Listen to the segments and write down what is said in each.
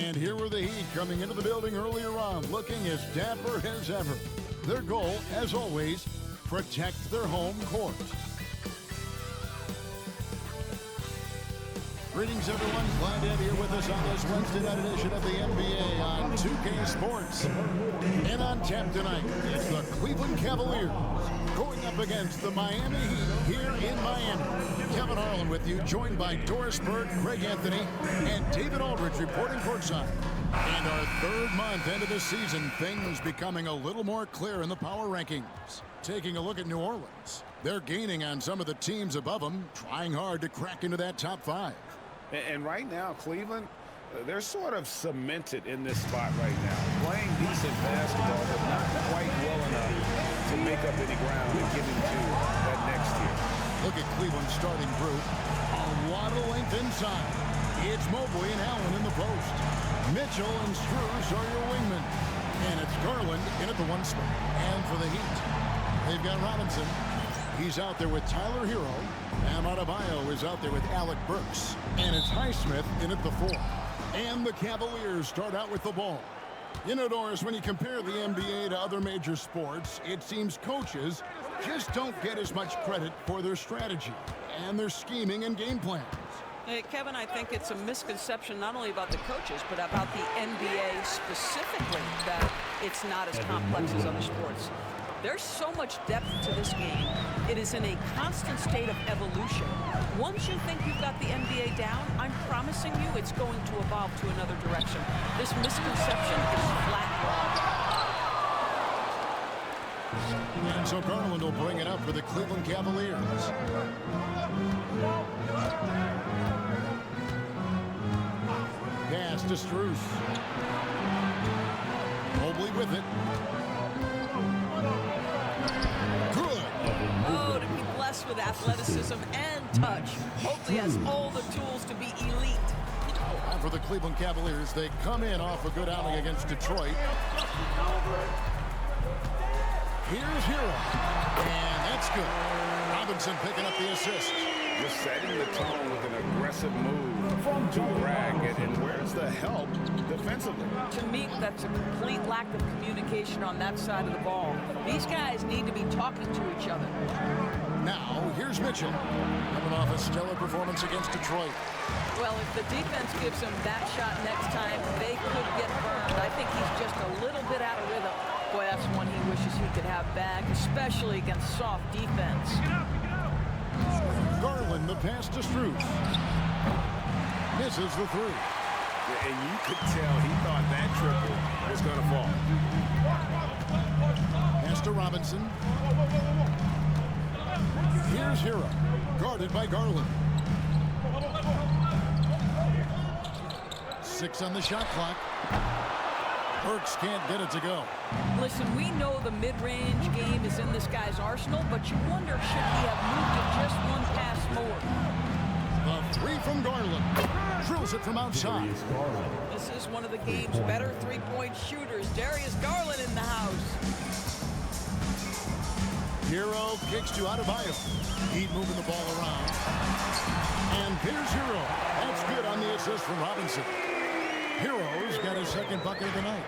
And here were the Heat coming into the building earlier on, looking as dapper as ever. Their goal, as always, protect their home court. Greetings, everyone. Glad to have you here with us on this Wednesday night edition of the NBA on 2K Sports. And on tap tonight, it's the Cleveland Cavaliers going up against the Miami Heat here in Miami. Kevin Harlan with you, joined by Doris Burke, Greg Anthony, and David Aldridge reporting courtside. And our third month into the season, things becoming a little more clear in the power rankings. Taking a look at New Orleans. They're gaining on some of the teams above them, trying hard to crack into that top five. And right now, Cleveland, they're sort of cemented in this spot right now. Playing decent basketball, but not quite well enough to make up any ground and get into that next tier. Look at Cleveland's starting group. A lot of length inside. It's Mobley and Allen in the post. Mitchell and Strus are your wingmen. And it's Garland in at the one spot. And for the Heat, they've got Robinson. He's out there with Tyler Hero. Bam Adebayo is out there with Alec Burks. And it's Highsmith in at the four. And the Cavaliers start out with the ball. You know, Doris, when you compare the NBA to other major sports, it seems coaches just don't get as much credit for their strategy and their scheming and game plans. Hey, Kevin, I think it's a misconception not only about the coaches, but about the NBA specifically, that it's not as complex as other sports. There's so much depth to this game. It is in a constant state of evolution. Once you think you've got the NBA down, I'm promising you it's going to evolve to another direction. This misconception is flat wrong. And so Garland will bring it up for the Cleveland Cavaliers. Pass to Strus. Mobley with it. Good. Oh, to be blessed with athleticism and touch. Mobley has all the tools to be elite. And for the Cleveland Cavaliers, they come in off a good outing against Detroit. Here's Hero. And that's good. Robinson picking up the assist. Just setting the tone with an aggressive move to Greg. And where's the help defensively? To me, that's a complete lack of communication on that side of the ball. These guys need to be talking to each other. Now, here's Mitchell. Coming off a stellar performance against Detroit. Well, if the defense gives him that shot next time, they could get burned. I think he's just a little bit out of rhythm. Boy, that's one he wishes he could have back, especially against soft defense. Garland, the pass to Strus. Misses the three. And you could tell he thought that triple was going to fall. Pass to Robinson. Here's Hero, guarded by Garland. 6 on the shot clock. Burks can't get it to go. Listen, we know the mid-range game is in this guy's arsenal, but you wonder, should he have moved it just one pass more? The three from Garland. Drills it from outside. This is one of the game's better three-point shooters. Darius Garland in the house. Hero kicks to Adebayo. Heat moving the ball around. And here's Hero. That's good on the assist from Robinson. Hero's got his second bucket of the night.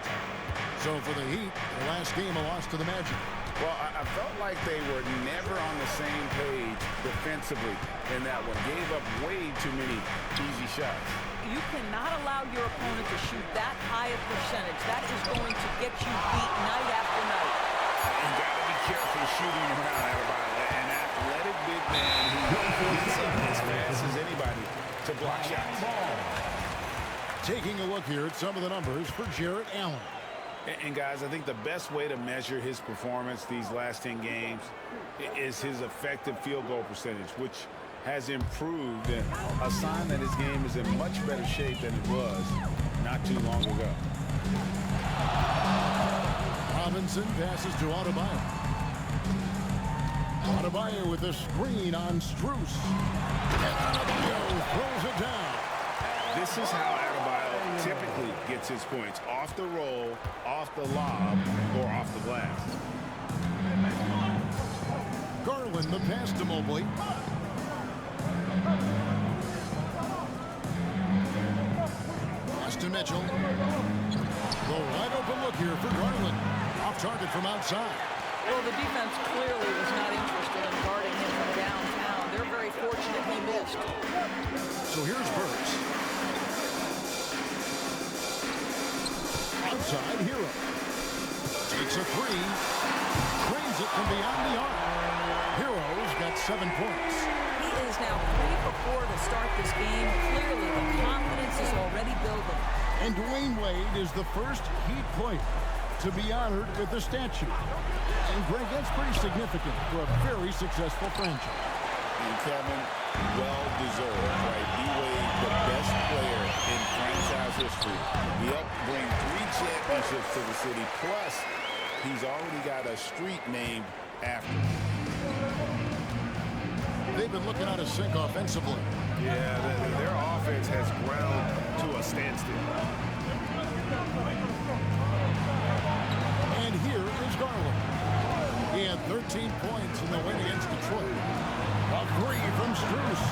So for the Heat, the last game a loss to the Magic. Well, I felt like they were never on the same page defensively in that one. Gave up way too many easy shots. You cannot allow your opponent to shoot that high a percentage. That is going to get you beat night after night. You got to be careful shooting around Adebayo. An athletic big man who gets up as fast as anybody to block shots. Taking a look here at some of the numbers for Jarrett Allen. And guys, I think the best way to measure his performance these last 10 games is his effective field goal percentage, which has improved, and a sign that his game is in much better shape than it was not too long ago. Robinson passes to Adebayo. Adebayo with a screen on Strus. And Adebayo throws it down. This is how Adebayo typically gets his points. Off the roll, off the lob, or off the glass. Garland, the pass to Mobley. Pass to Mitchell. The wide open look here for Garland. Off target from outside. Well, the defense clearly was not interested in guarding him from downtown. They're very fortunate he missed. So here's Burks. Outside, Hero. Takes a three. Trains it from beyond the arc. Hero's got 7 points. He is now 3 for 4 to start this game. Clearly, the confidence is already building. And Dwayne Wade is the first Heat player to be honored with the statue. And Greg, that's pretty significant for a very successful franchise. And Kevin, well-deserved, right? D-Wade, the best player in franchise history. He helped bring 3 championships to the city, plus he's already got a street named after him. They've been looking out of sync offensively. Yeah, their offense has ground to a standstill. And here is Garland. He had 13 points in the win against Detroit. A 3 from Strus.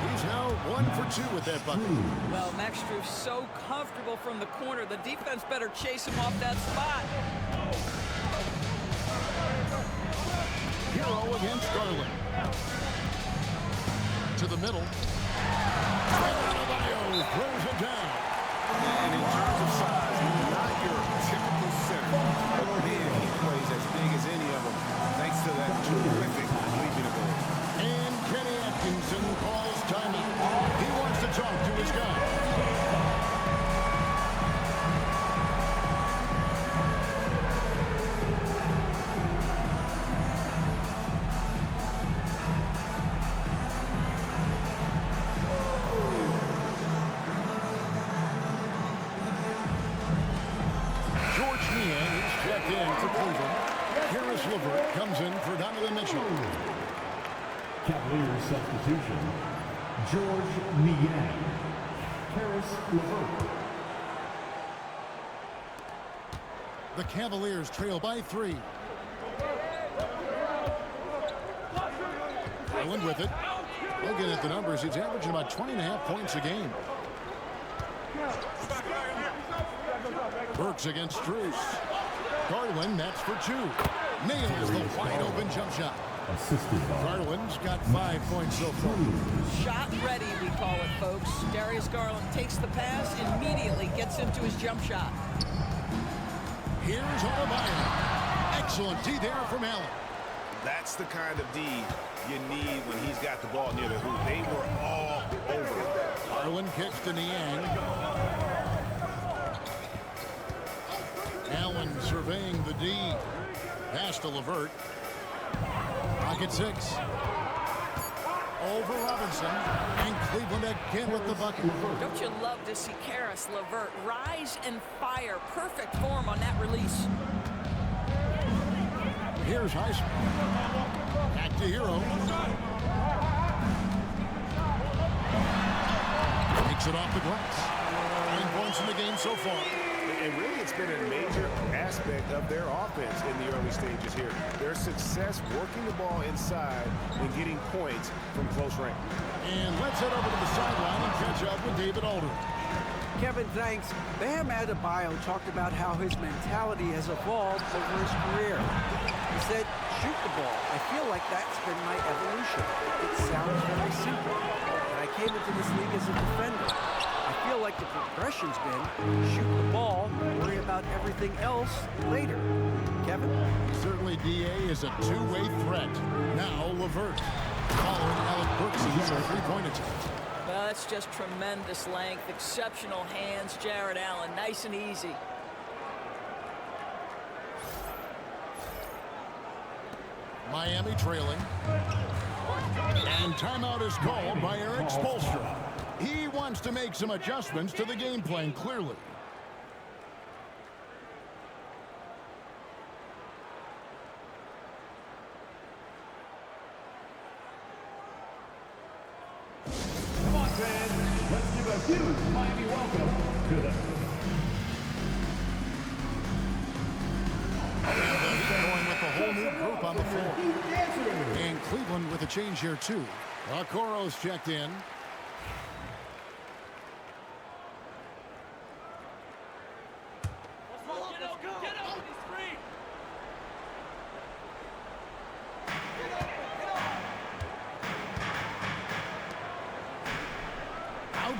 He's now 1 for 2 with that bucket. Well, Max Strus so comfortable from the corner. The defense better chase him off that spot. Hero against Garland. To the middle. Adebayo throws it down. And in terms of size, he's not your typical center. But man, he plays as big as any of them, thanks to that terrific leaping ability. And Kenny Atkinson calls timeout. He wants to talk to his guy. Comes in for Donovan Mitchell. Cavaliers substitution. George Niang. Karis LeVert. The Cavaliers trail by 3. Garland with it. Looking at the numbers, he's averaging about 20.5 points a game. Burks against Strus. Garland, that's for 2. Nails the wide open jump shot. Garland's got 5 points so far. Shot ready, we call it, folks. Darius Garland takes the pass, immediately gets into his jump shot. Here's Adebayo. Excellent D there from Allen. That's the kind of D you need when he's got the ball near the hoop. They were all over it. Garland kicks to Niang. Allen surveying the D. Pass to LeVert. Pocket 6. Over Robinson. And Cleveland again with the bucket. Don't you love to see Karis LeVert rise and fire? Perfect form on that release. Here's Heisman. Back to Hero. Takes it off the glass. 9 points in the game so far. And really, it's been a major aspect of their offense in the early stages here. Their success working the ball inside and getting points from close range. And let's head over to the sideline and catch up with David Alder. Kevin, thanks. Bam Adebayo talked about how his mentality has evolved over his career. He said, shoot the ball. I feel like that's been my evolution. It sounds very simple. But I came into this league as a defender. I feel like the progression's been shoot the ball, worry about everything else later. Kevin? Certainly DA is a two-way threat. Now LeVert. Following Alec Burks' three-point attempt. Well, that's just tremendous length, exceptional hands, Jared Allen, nice and easy. Miami trailing. And timeout is called by Eric Spoelstra. He wants to make some adjustments to the game plan, clearly. Come on, fans. Let's give a huge Miami welcome to the... Going with the whole new group on the floor. And Cleveland with a change here, too. Okoro's checked in.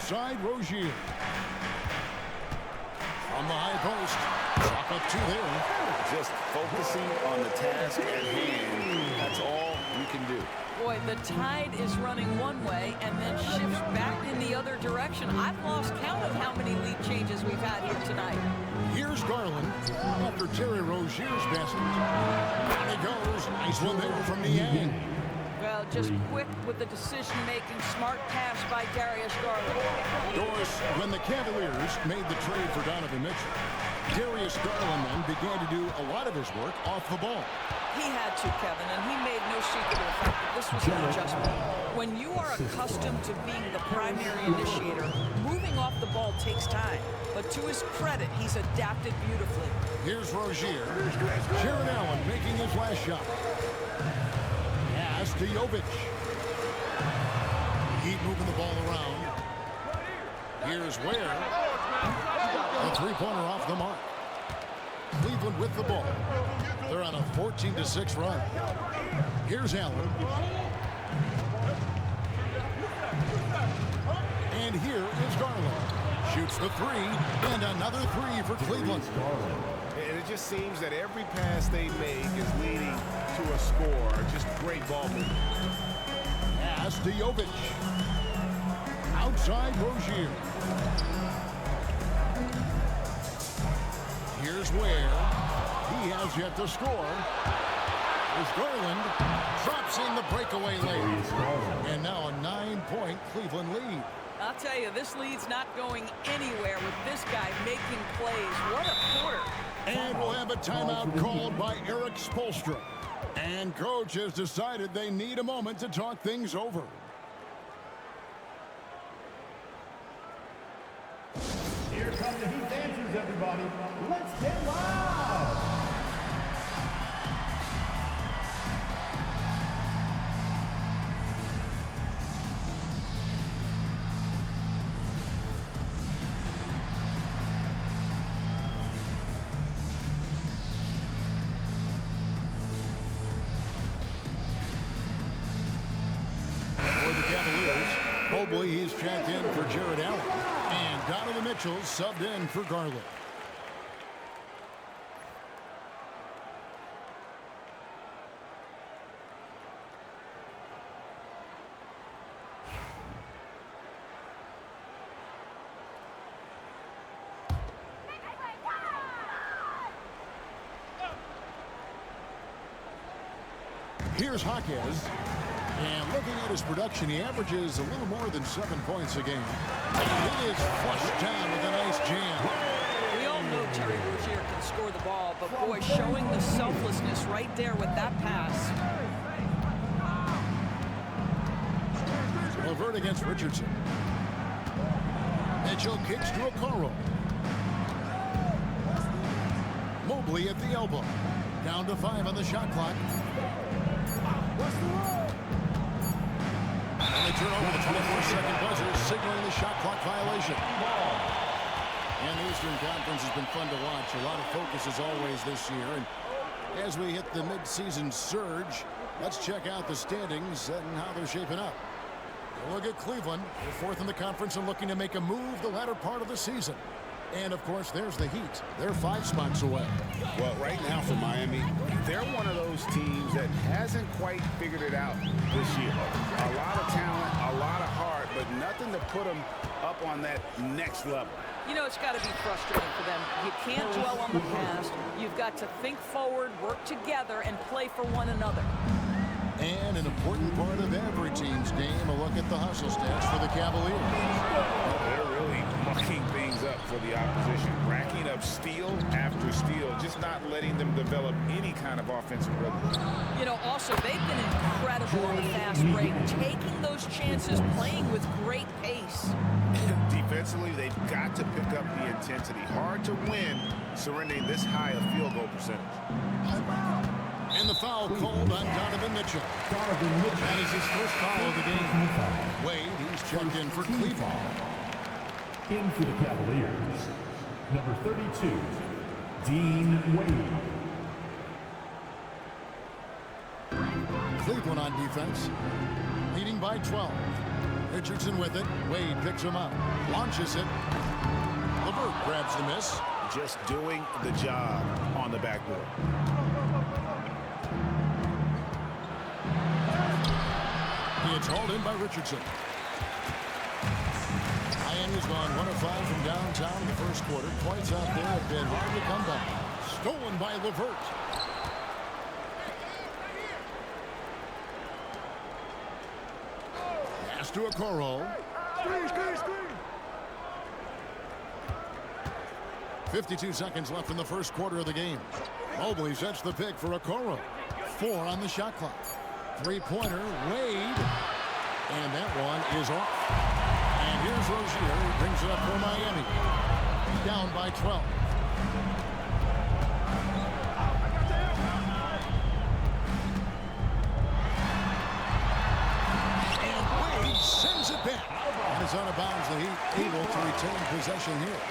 outside Rozier. From the high post. Chop up two there. Just focusing on the task at hand. That's all we can do. Boy, the tide is running one way and then shifts back in the other direction. I've lost count of how many lead changes we've had here tonight. Here's Garland after Terry Rozier's basket. Down he goes. Nice one there from Niang. Well, just quick with the decision-making, smart pass by Darius Garland. Doris, when the Cavaliers made the trade for Donovan Mitchell, Darius Garland then began to do a lot of his work off the ball. He had to, Kevin, and he made no secret of the fact that this was an adjustment. When you are accustomed to being the primary initiator, moving off the ball takes time. But to his credit, he's adapted beautifully. Here's Rozier. Jared Allen making his last shot. Pass to Jovic. Keep moving the ball around. Here's Ware. A three-pointer off the mark. Cleveland with the ball. They're on a 14-6 run. Here's Allen. And here is Garland. Shoots the three, and another three for Cleveland. And it just seems that every pass they make is leading to a score. Just great ball movement. Pass to Jovic. Outside Rozier. Here's Ware. He has yet to score. Here's Garland. Drops in the breakaway lane. And now a 9-point Cleveland lead. I'll tell you, this lead's not going anywhere with this guy making plays. What a quarter. And we'll have a timeout called by Eric Spoelstra. And coach has decided they need a moment to talk things over. Here come the Heat dancers, everybody. Let's get loud! For the Cavaliers, Mobley, he's checked in for Jared Allen. And Donovan Mitchell subbed in for Garland. Here's Jaquez. And looking at his production, he averages a little more than 7 points a game. And he is flushed down with a nice jam. We all know Terry Rozier can score the ball, but boy, showing the selflessness right there with that pass. Levert against Richardson. Mitchell kicks to Okoro. Mobley at the elbow. Down to 5 on the shot clock. And they turn over the 24-second buzzer, signaling the shot clock violation. And the Eastern Conference has been fun to watch. A lot of focus as always this year. And as we hit the mid-season surge, let's check out the standings and how they're shaping up. Look at Cleveland. They're fourth in the conference and looking to make a move the latter part of the season. And, of course, there's the Heat. They're 5 spots away. Well, right now for Miami, they're one of those teams that hasn't quite figured it out this year. A lot of talent, a lot of heart, but nothing to put them up on that next level. You know, it's got to be frustrating for them. You can't dwell on the past. You've got to think forward, work together, and play for one another. And an important part of every team's game, a look at the hustle stats for the Cavaliers. Well, they're really mucking things up for the opposition, racking up steal after steal, just not letting them develop any kind of offensive rhythm. You know, also, they've been incredible on the fast break, taking those chances, playing with great pace. Defensively, they've got to pick up the intensity. Hard to win surrendering this high a field goal percentage. And the foul called on Donovan Mitchell. That is his first foul of the game. Wade, he's checked in for Cleveland. In for the Cavaliers, number 32, Dean Wade. Cleveland on defense, leading by 12. Richardson with it. Wade picks him up. Launches it. LeVert grabs the miss. Just doing the job on the backboard. It's hauled in by Richardson. Miami's gone 1 of 5 from downtown in the first quarter. Points out there have been hard to come by. Stolen by LeVert. Pass to Okoro. 52 seconds left in the first quarter of the game. Mobley sets the pick for Okoro. 4 on the shot clock. Three-pointer, Wade. And that one is off. And here's Rozier, who brings it up for Miami. Down by 12. And Wade sends it back. And it's out of bounds. The Heat able to retain possession here.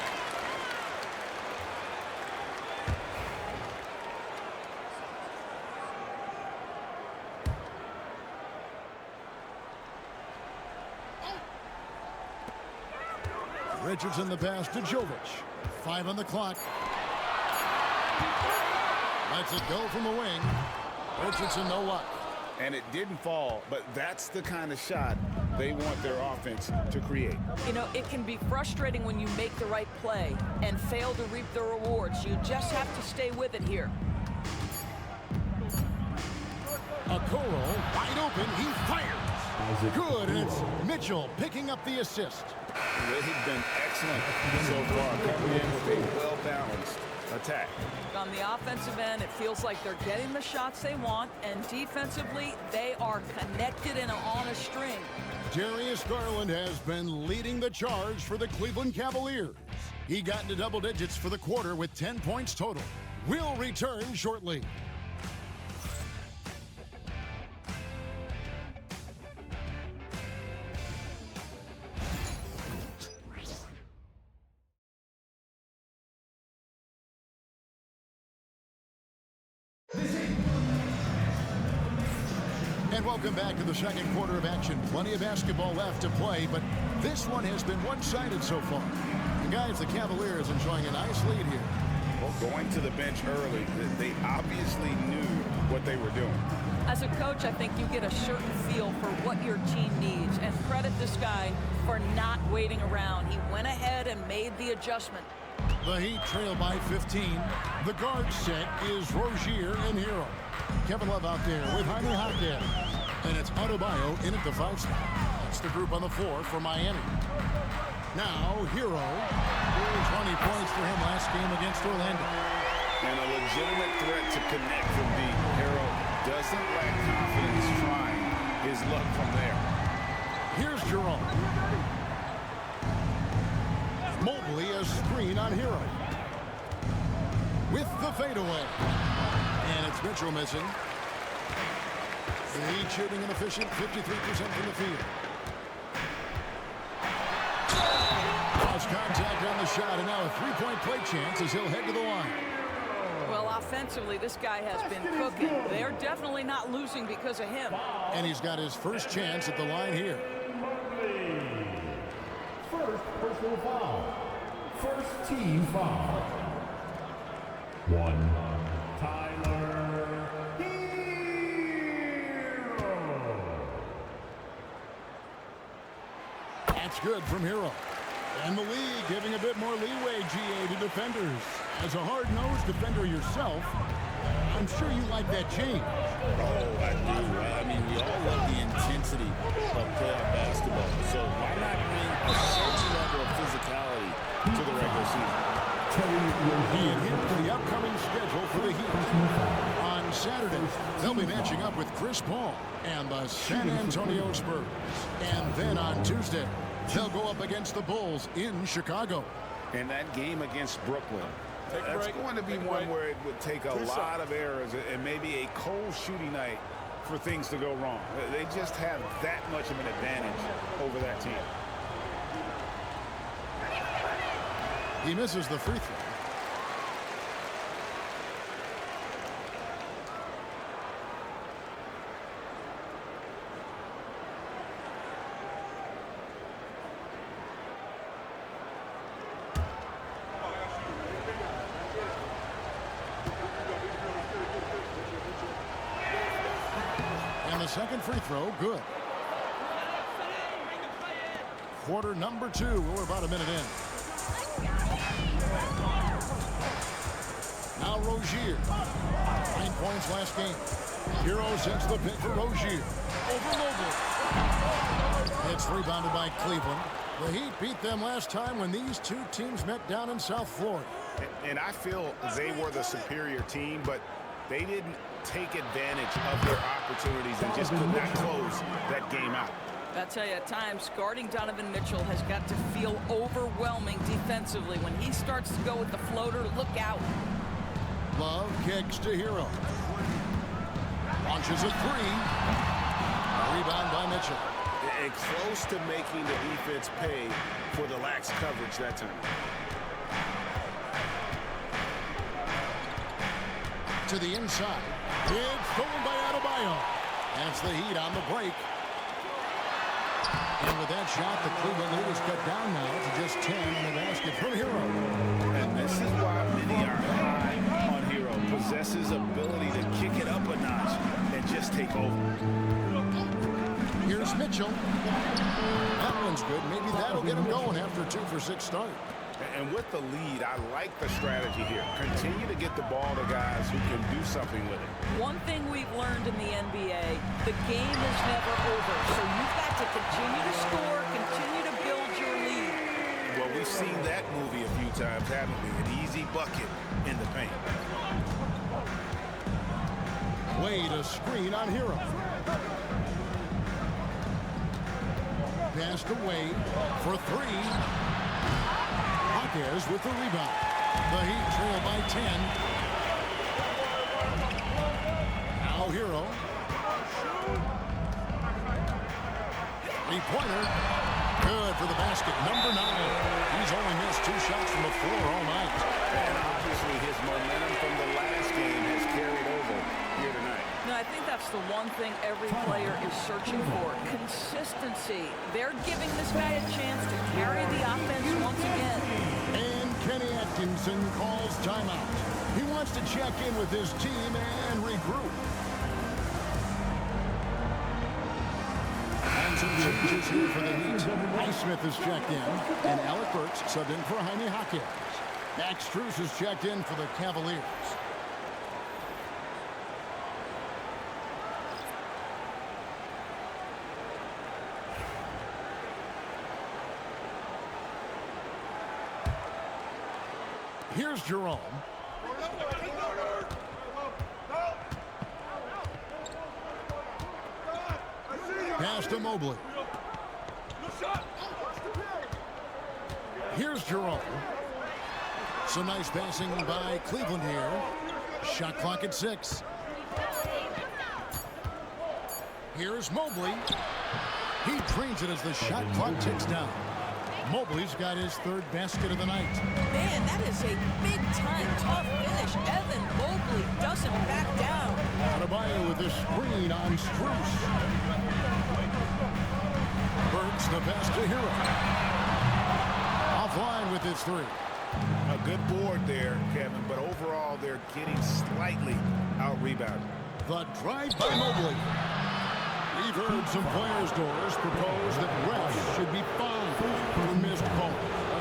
Richardson the pass to Jovic. 5 on the clock. Lets it go from the wing. Richardson no luck. And it didn't fall, but that's the kind of shot they want their offense to create. You know, it can be frustrating when you make the right play and fail to reap the rewards. You just have to stay with it here. Okoro wide open. He fires. Good, and it's Mitchell picking up the assist. They've been excellent so far, coming in with a well-balanced attack. On the offensive end, it feels like they're getting the shots they want, and defensively, they are connected and on a string. Darius Garland has been leading the charge for the Cleveland Cavaliers. He got into double digits for the quarter with 10 points total. We'll return shortly. And welcome back to the second quarter of action. Plenty of basketball left to play, but this one has been one-sided so far. And guys, the Cavaliers enjoying a nice lead here. Well, going to the bench early, they obviously knew what they were doing. As a coach, I think you get a certain feel for what your team needs, and credit this guy for not waiting around. He went ahead and made the adjustment. The Heat trail by 15. The guard set is Rozier and Hero. Kevin Love out there with Jaime Jaquez. And it's Adebayo in at the 5 spot. That's the group on the floor for Miami. Now, Hero. 20 points for him last game against Orlando. And a legitimate threat to connect from deep. Hero doesn't lack confidence trying his luck from there. Here's Jerome. Mobley a screen on Hero. With the fadeaway. And it's Mitchell missing. The Heat shooting an efficient 53% from the field. Lost contact on the shot, and now a three-point play chance as he'll head to the line. Well, offensively, this guy has been cooking. They're definitely not losing because of him. And he's got his first chance at the line here. First personal foul. First team foul. 1. Tyler Hero. That's good from Hero. And the league giving a bit more leeway, GA, to defenders. As a hard-nosed defender yourself, I'm sure you like that change. Oh, I do. I mean, we all love the intensity of playoff basketball. So why not bring a certain level of physicality to the regular season? And into the upcoming schedule for the Heat. On Saturday, they'll be matching up with Chris Paul and the San Antonio Spurs. And then on Tuesday, they'll go up against the Bulls in Chicago. And that game against Brooklyn, that's going to be one where it would take a lot of errors and maybe a cold shooting night for things to go wrong. They just have that much of an advantage over that team. He misses the free throw. second free throw, good. Quarter number 2. We're about a minute in. Now Rozier. 9 points last game. Hero sends the pick for Rozier. Over Mobley. It's rebounded by Cleveland. The Heat beat them last time when these two teams met down in South Florida. And I feel they were the superior team, but they didn't take advantage of their opportunities and just could not close that game out. I tell you, at times, guarding Donovan Mitchell has got to feel overwhelming defensively. When he starts to go with the floater, look out. Love kicks to Hero. Launches a 3. Rebound by Mitchell. And close to making the defense pay for the lax coverage that time. To the inside. It's stolen by Adebayo. That's the Heat on the break. And with that shot, the Cleveland lead is cut down now to just 10 in the basket from Hero. And this is why many are high on Hero. Possesses ability to kick it up a notch and just take over. Here's Mitchell. That one's good. Maybe that'll get him going after a 2-for-6 start. And with the lead, I like the strategy here. Continue to get the ball to guys who can do something with it. One thing we've learned in the NBA, the game is never over. So you've got to continue to score, continue to build your lead. Well, we've seen that movie a few times, haven't we? An easy bucket in the paint. Wade a screen on Hero. Passed away for 3. Hawkes with the rebound. The Heat trail by 10. Now Hero. 3-pointer. Good for the basket. Number 9. He's only missed 2 shots from the floor all night. And obviously his momentum from the last game has carried over here tonight. No, I think that's the one thing every player is searching for. Consistency. They're giving this guy a chance to carry the offense once again. And Kenny Atkinson calls timeout. He wants to check in with his team and regroup. And some changes here for the Heat. Highsmith is checked in, and Alec Burks subbed in for Jaime Hawkes. Max Strus is checked in for the Cavaliers. Here's Jerome. Pass to Mobley. Here's Jerome. Some nice passing by Cleveland here. Shot clock at 6. Here's Mobley. He drains it as the shot clock ticks down. Mobley's got his 3rd basket of the night. Man, that is a big-time tough finish. Evan Mobley doesn't back down. Adebayo with the screen on Strus. Burks the pass to Hero. Offline with his 3. A good board there, Kevin, but overall they're getting slightly out-rebounded. The drive by Mobley. We've heard some players' doors propose that refs should be fined for missed calls,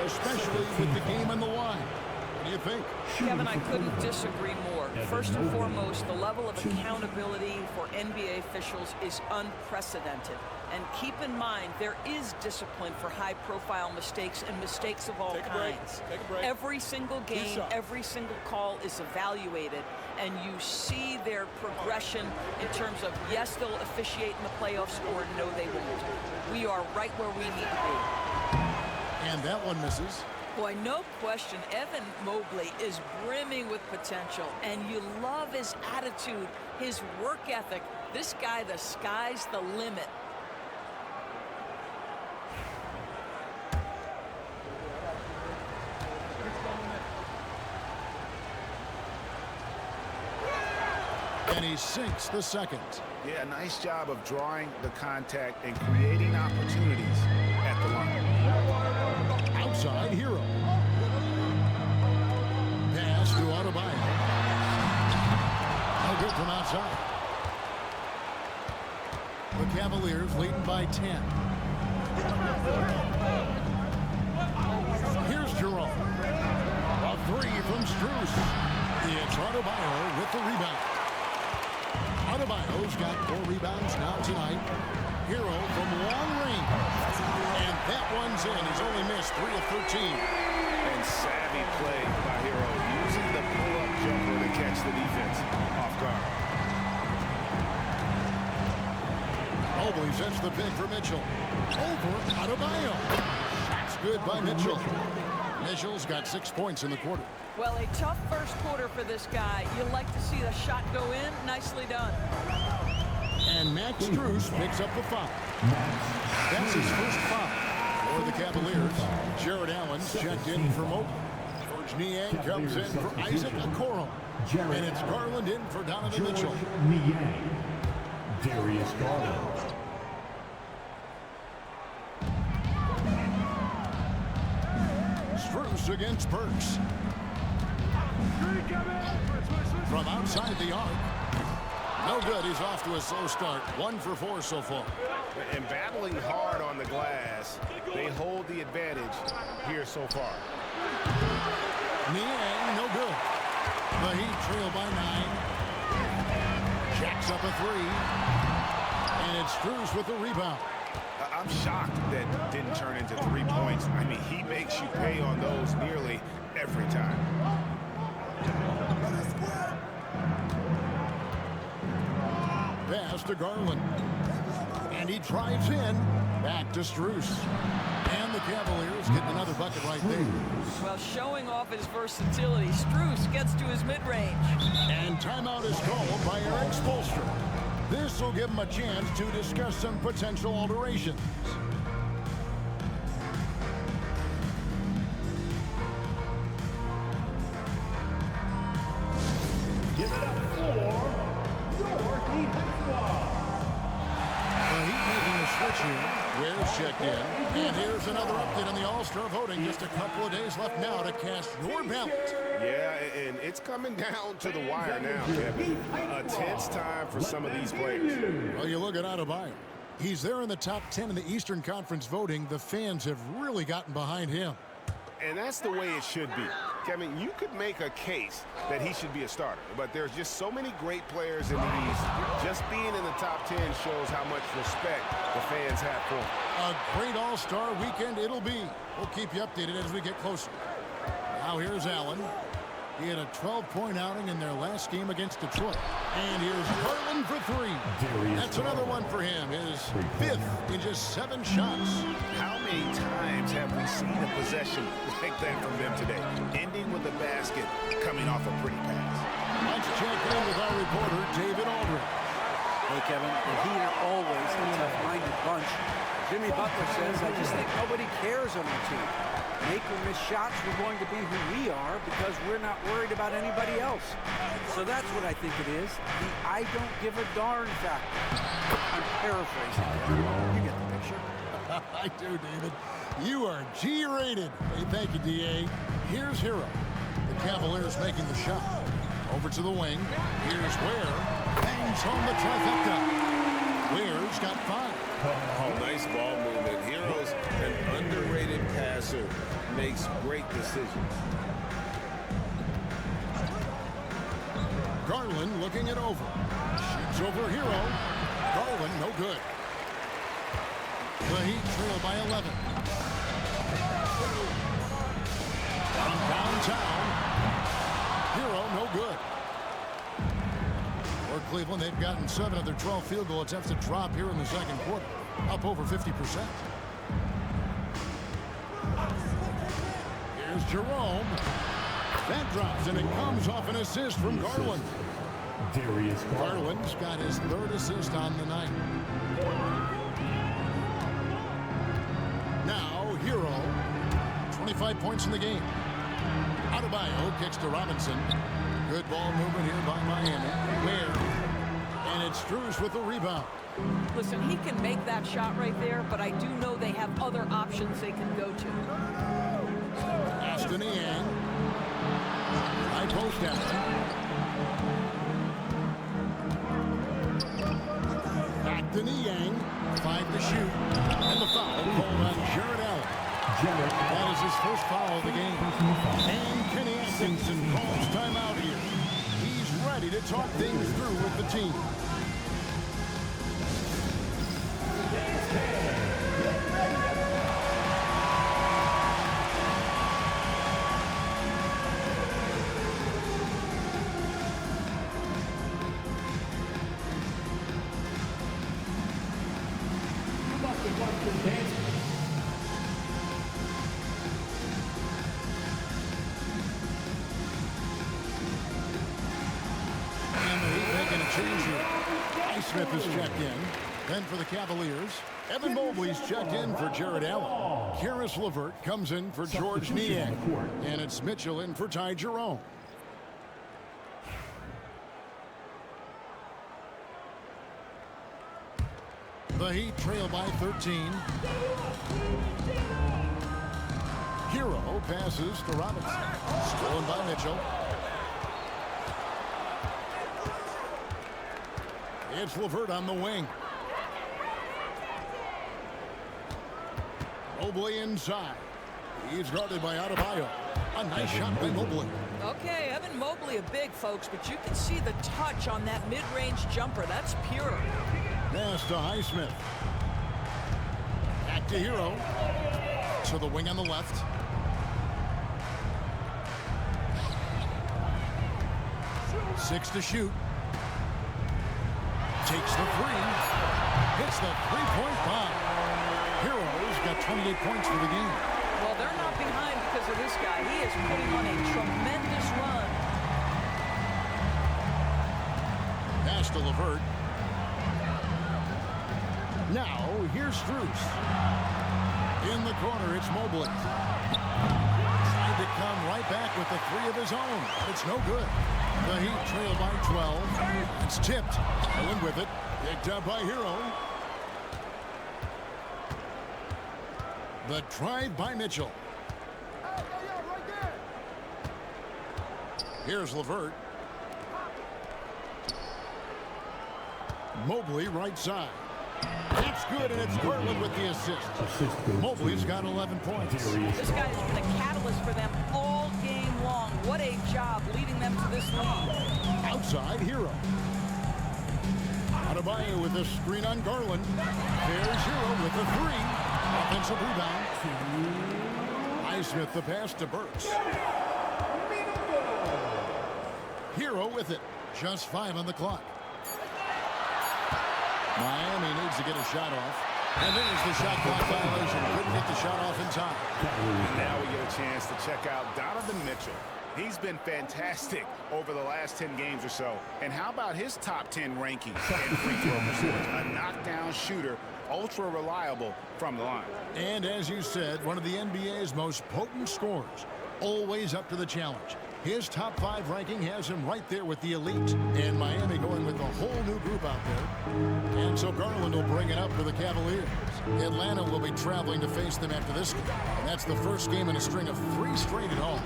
especially with the game on the line. What do you think? Kevin, I couldn't disagree more. First and foremost, the level of accountability for NBA officials is unprecedented. And keep in mind, there is discipline for high-profile mistakes and mistakes of all kinds. Every single game, every single call is evaluated, and you see their progression in terms of, yes, they'll officiate in the playoffs, or no, they won't. We are right where we need to be. And that one misses. Boy, no question, Evan Mobley is brimming with potential, and you love his attitude, his work ethic. This guy, the sky's the limit. And he sinks the 2nd. Yeah, nice job of drawing the contact and creating opportunities at the line. Outside Hero. Pass to Adebayo. No good from outside. Cavaliers leading by 10. Here's Jerome. A three from Strus. It's Adebayo with the rebound. Adebayo's got 4 rebounds now tonight. Hero from long range. And that one's in. He's only missed 3 of 13. And savvy play by Hero, using the pull-up jumper to catch the defense off guard. Mobley sets the pick for Mitchell. Over Adebayo. Shot's good by Mitchell. Mitchell's got 6 points in the quarter. Well, a tough first quarter for this guy. You like to see the shot go in. Nicely done. And Max Strus picks up the foul. That's his first foul for the Cavaliers. Jared Allen's checked in for Mobley. George Niang comes in for Isaac Okoro. And it's Garland in for Donovan Mitchell. Niang. Darius Garland. Strus against Burks. From outside the arc. No good. He's off to a slow start. 1 for 4 so far. And battling hard on the glass, they hold the advantage here so far. Niang, no good. The Heat trail by 9. Jacks up a 3. And it's Strus with the rebound. I'm shocked that didn't turn into 3 points. I mean, he makes you pay on those nearly every time. Pass to Garland. And he drives in. Back to Strus. And the Cavaliers getting another bucket right there. Well, showing off his versatility, Strus gets to his mid-range. And timeout is called by Eric Spoelstra. This will give him a chance to discuss some potential alterations. Give it up for your defense squad. The Heat making a switch here. Ware's checked in. And here's another update on the All-Star voting. Just a couple of days left now to cast your ballot. Yeah, and it's coming down to the wire now, Kevin. A tense time for some of these players. Well, you look at Adebayo. He's there in the top 10 in the Eastern Conference voting. The fans have really gotten behind him. And that's the way it should be. Kevin, you could make a case that he should be a starter, but there's just so many great players in the East. Just being in the top 10 shows how much respect the fans have for him. A great All-Star weekend it'll be. We'll keep you updated as we get closer. Now here's Allen. He had a 12-point outing in their last game against Detroit. And here's Garland for 3. That's another one for him. His 5th in just 7 shots. How many times have we seen a possession like that from them today? Ending with a basket, coming off a pretty pass. Let's check in with our reporter, David Aldridge. Hey, Kevin, the Heat are always a tough-minded bunch. Jimmy Butler says, I just think nobody cares on our team. Make or miss shots, we're going to be who we are because we're not worried about anybody else. So that's what I think it is, the I don't give a darn factor. I'm paraphrasing. You get the picture. I do, David. You are G-rated. Hey, thank you, D.A. Here's Hero. The Cavaliers making the shot. Over to the wing. Here's Ware. Bangs home the trifecta. Ware's got 5. Oh, nice ball movement. Hero's an underrated passer. Makes great decisions. Garland looking it over. Shoots over Hero. Garland, no good. The Heat trail by 11. From downtown. Hero, no good. For Cleveland, they've gotten 7 of their 12 field goal attempts to drop here in the second quarter. Up over 50%. Here's Jerome. That drops, and it comes off an assist from Garland. Darius Garland's got his 3rd assist on the night. Now, Hero. 25 points in the game. Adebayo kicks to Robinson. Good ball movement here by Miami. Ware. And it's Strus with the rebound. Listen, he can make that shot right there, but I do know they have other options they can go to. Aston Niang. High post Allen. Back to Niang. 5 to shoot. And the foul called on Jared Allen. That is his first foul of the game. And Kenny Atkinson calls timeout here. He's ready to talk things through with the team. Smith is checked in. Then for the Cavaliers, Evan Mobley's checked in for Jared Allen. Karis LeVert comes in for George Niang. And it's Mitchell in for Ty Jerome. The Heat trail by 13. Hero passes to Robinson. Stolen by Mitchell. It's LeVert on the wing. Mobley inside. He's guarded by Adebayo. A nice shot by Mobley. Okay, Evan Mobley, a big, folks, but you can see the touch on that mid-range jumper. That's pure. Pass to Highsmith. Back to Hero. To the wing on the left. Six to shoot. Takes the three. Hits the three-point bomb. Hero's got 28 points for the game. Well, they're not behind because of this guy. He is putting on a tremendous run. Pass to LeVert. Now, here's Strus. In the corner, it's Mobley. Trying to come right back with the three of his own. But it's no good. The Heat trail by 12. It's tipped. Allen with it. Picked up by Hero. The drive by Mitchell. Here's LeVert. Mobley right side. That's good, and it's Garland with the assist. Mobley's got 11 points. This guy has been a catalyst for them all game long. What a job leading them to this lead. Outside, Hero. Adebayo with a screen on Garland. There's Hero with the three. Offensive rebound. Highsmith the pass to Burks. Hero with it. Just 5 on the clock. Miami needs to get a shot off. And there's the shot clock violation. Couldn't get the shot off in time. Now we get a chance to check out Donovan Mitchell. He's been fantastic over the last 10 games or so. And how about his top 10 rankings in free throw percentage? A knockdown shooter, ultra reliable from the line. And as you said, one of the NBA's most potent scorers. Always up to the challenge. His top 5 ranking has him right there with the elite. And Miami going with a whole new group out there. And so Garland will bring it up for the Cavaliers. Atlanta will be traveling to face them after this game. And that's the first game in a string of 3 straight at home.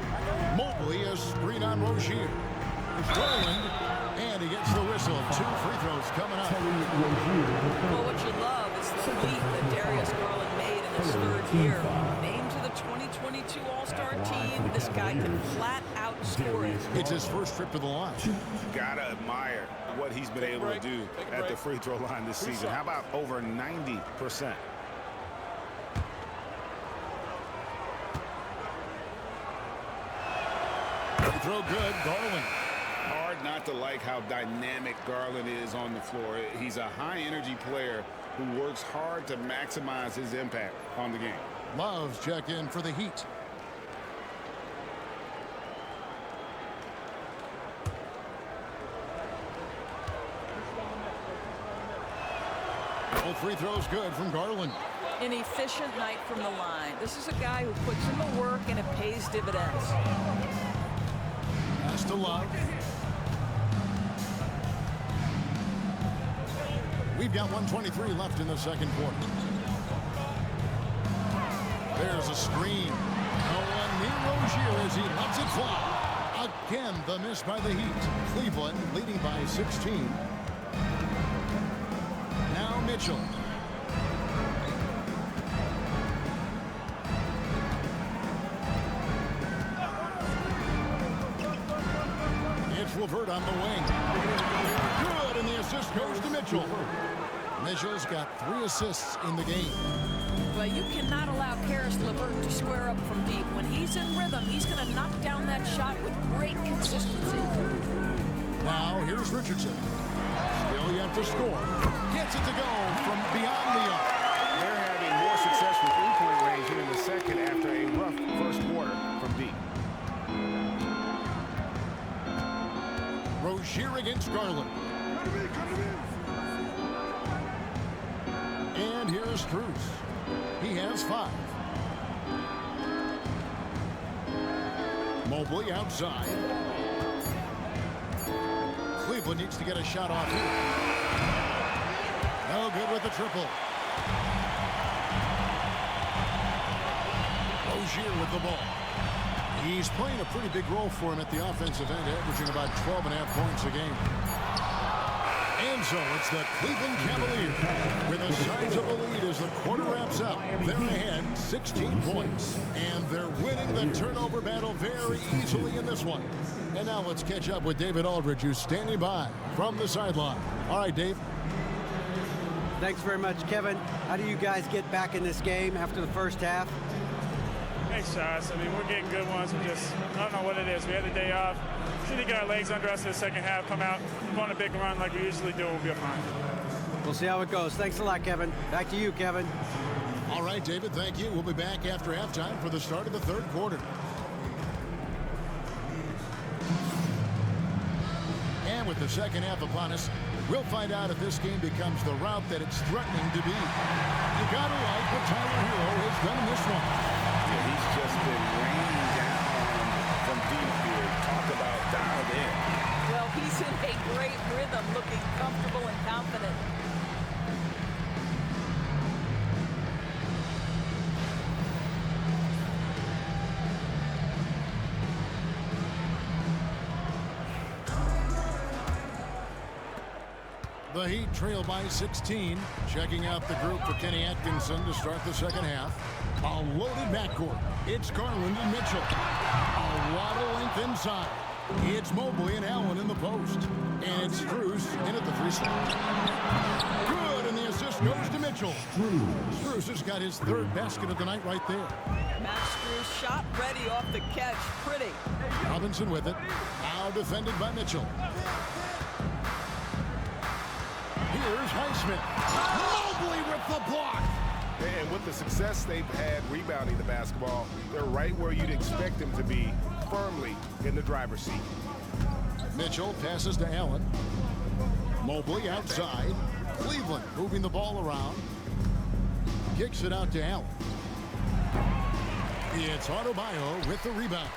Mobley a screen on Rozier. There's Garland. And he gets the whistle. 2 free throws coming up. Well, what you love is the leap that Darius Garland made in his 3rd year. Named to the 2022 All-Star team. This guy can flat out score it. It's his first trip to the line. Gotta admire what he's been able to do at the free throw line this season. How about over 90%? Free throw good. Garland. Hard not to like how dynamic Garland is on the floor. He's a high-energy player who works hard to maximize his impact on the game. Love's check in for the Heat. All free throws good from Garland. An efficient night from the line. This is a guy who puts in the work and it pays dividends. Pass to Love. We've got 1:23 left in the second quarter. There's a screen. No one near Rozier as he lets it fly. Again, the miss by the Heat. Cleveland leading by 16. Now Mitchell. Mitchell. It's LeVert on the wing. Good, and the assist goes to Mitchell. Mitchell's got 3 assists in the game. Well, you cannot allow Karis LeVert to square up from deep. When he's in rhythm, he's going to knock down that shot with great consistency. Now, here's Richardson. Still yet to score. Gets it to go from beyond the arc. They're having more success from three-point range here in the second after a rough first quarter from deep. Rozier against Garland. And here's Cruz. He has 5. Mobley outside. Cleveland needs to get a shot off here. No good with the triple. Rozier with the ball. He's playing a pretty big role for him at the offensive end, averaging about 12.5 points a game. And so it's the Cleveland Cavaliers with a sizable lead as the quarter wraps up. They're ahead 16 points, and they're winning the turnover battle very easily in this one. And now let's catch up with David Aldridge, who's standing by from the sideline. All right, Dave. Thanks very much, Kevin. How do you guys get back in this game after the first half? Thanks, Josh. I mean, we're getting good ones. We just, I don't know what it is. We had the day off. Just need to get our legs under us in the second half, come out, go on a big run like we usually do, we'll be fine. We'll see how it goes. Thanks a lot, Kevin. Back to you, Kevin. All right, David, thank you. We'll be back after halftime for the start of the third quarter. And with the second half upon us, we'll find out if this game becomes the route that it's threatening to be. You gotta like what Tyler Hero has done in this one. Yeah, he's just been raining down from deep here. Talk about dialed in. Well, he's in a great rhythm, looking comfortable and confident. The Heat trail by 16. Checking out the group for Kenny Atkinson to start the second half. A loaded backcourt. It's Garland and Mitchell. A lot of length inside. It's Mobley and Allen in the post. And it's Strus in at the 3 slot. Good, and the assist goes to Mitchell. Strus has got his 3rd basket of the night right there. Max Strus shot ready off the catch. Pretty. Robinson with it. Now defended by Mitchell. Here's Highsmith. Mobley with the block. And with the success they've had rebounding the basketball, they're right where you'd expect them to be, firmly in the driver's seat. Mitchell passes to Allen. Mobley outside. Cleveland moving the ball around. Kicks it out to Allen. It's Adebayo with the rebound.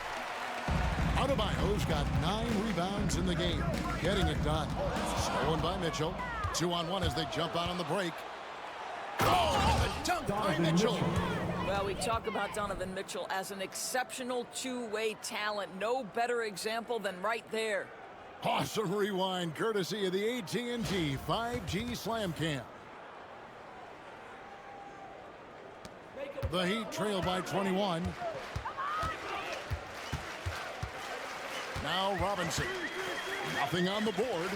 Adebayo's got 9 rebounds in the game. Getting it done. Stolen by Mitchell. 2-on-1 as they jump out on the break. Oh, the dunk by Mitchell. Well, we talk about Donovan Mitchell as an exceptional two-way talent. No better example than right there. Awesome rewind courtesy of the AT&T 5G Slam Cam. The Heat trail by 21. Now Robinson. Nothing on the board.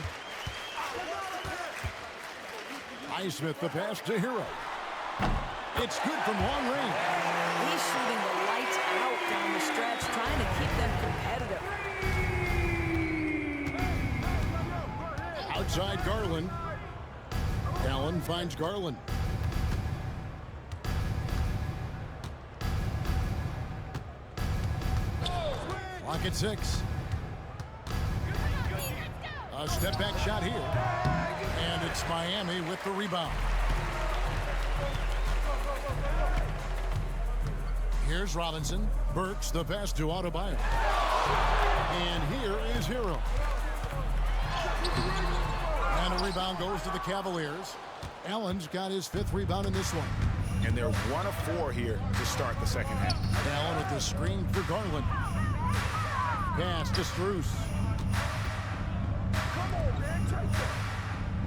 Highsmith the pass to Hero. It's good from long range. He's shooting the lights out down the stretch, trying to keep them competitive. Outside Garland. Allen finds Garland. Clock at 6. A step back shot here. And it's Miami with the rebound. Here's Robinson. Burks the pass to Adebayo. And here is Hero. And a rebound goes to the Cavaliers. Allen's got his 5th rebound in this one. And they're 1 of 4 here to start the second half. Allen with the screen for Garland. Pass to Strus.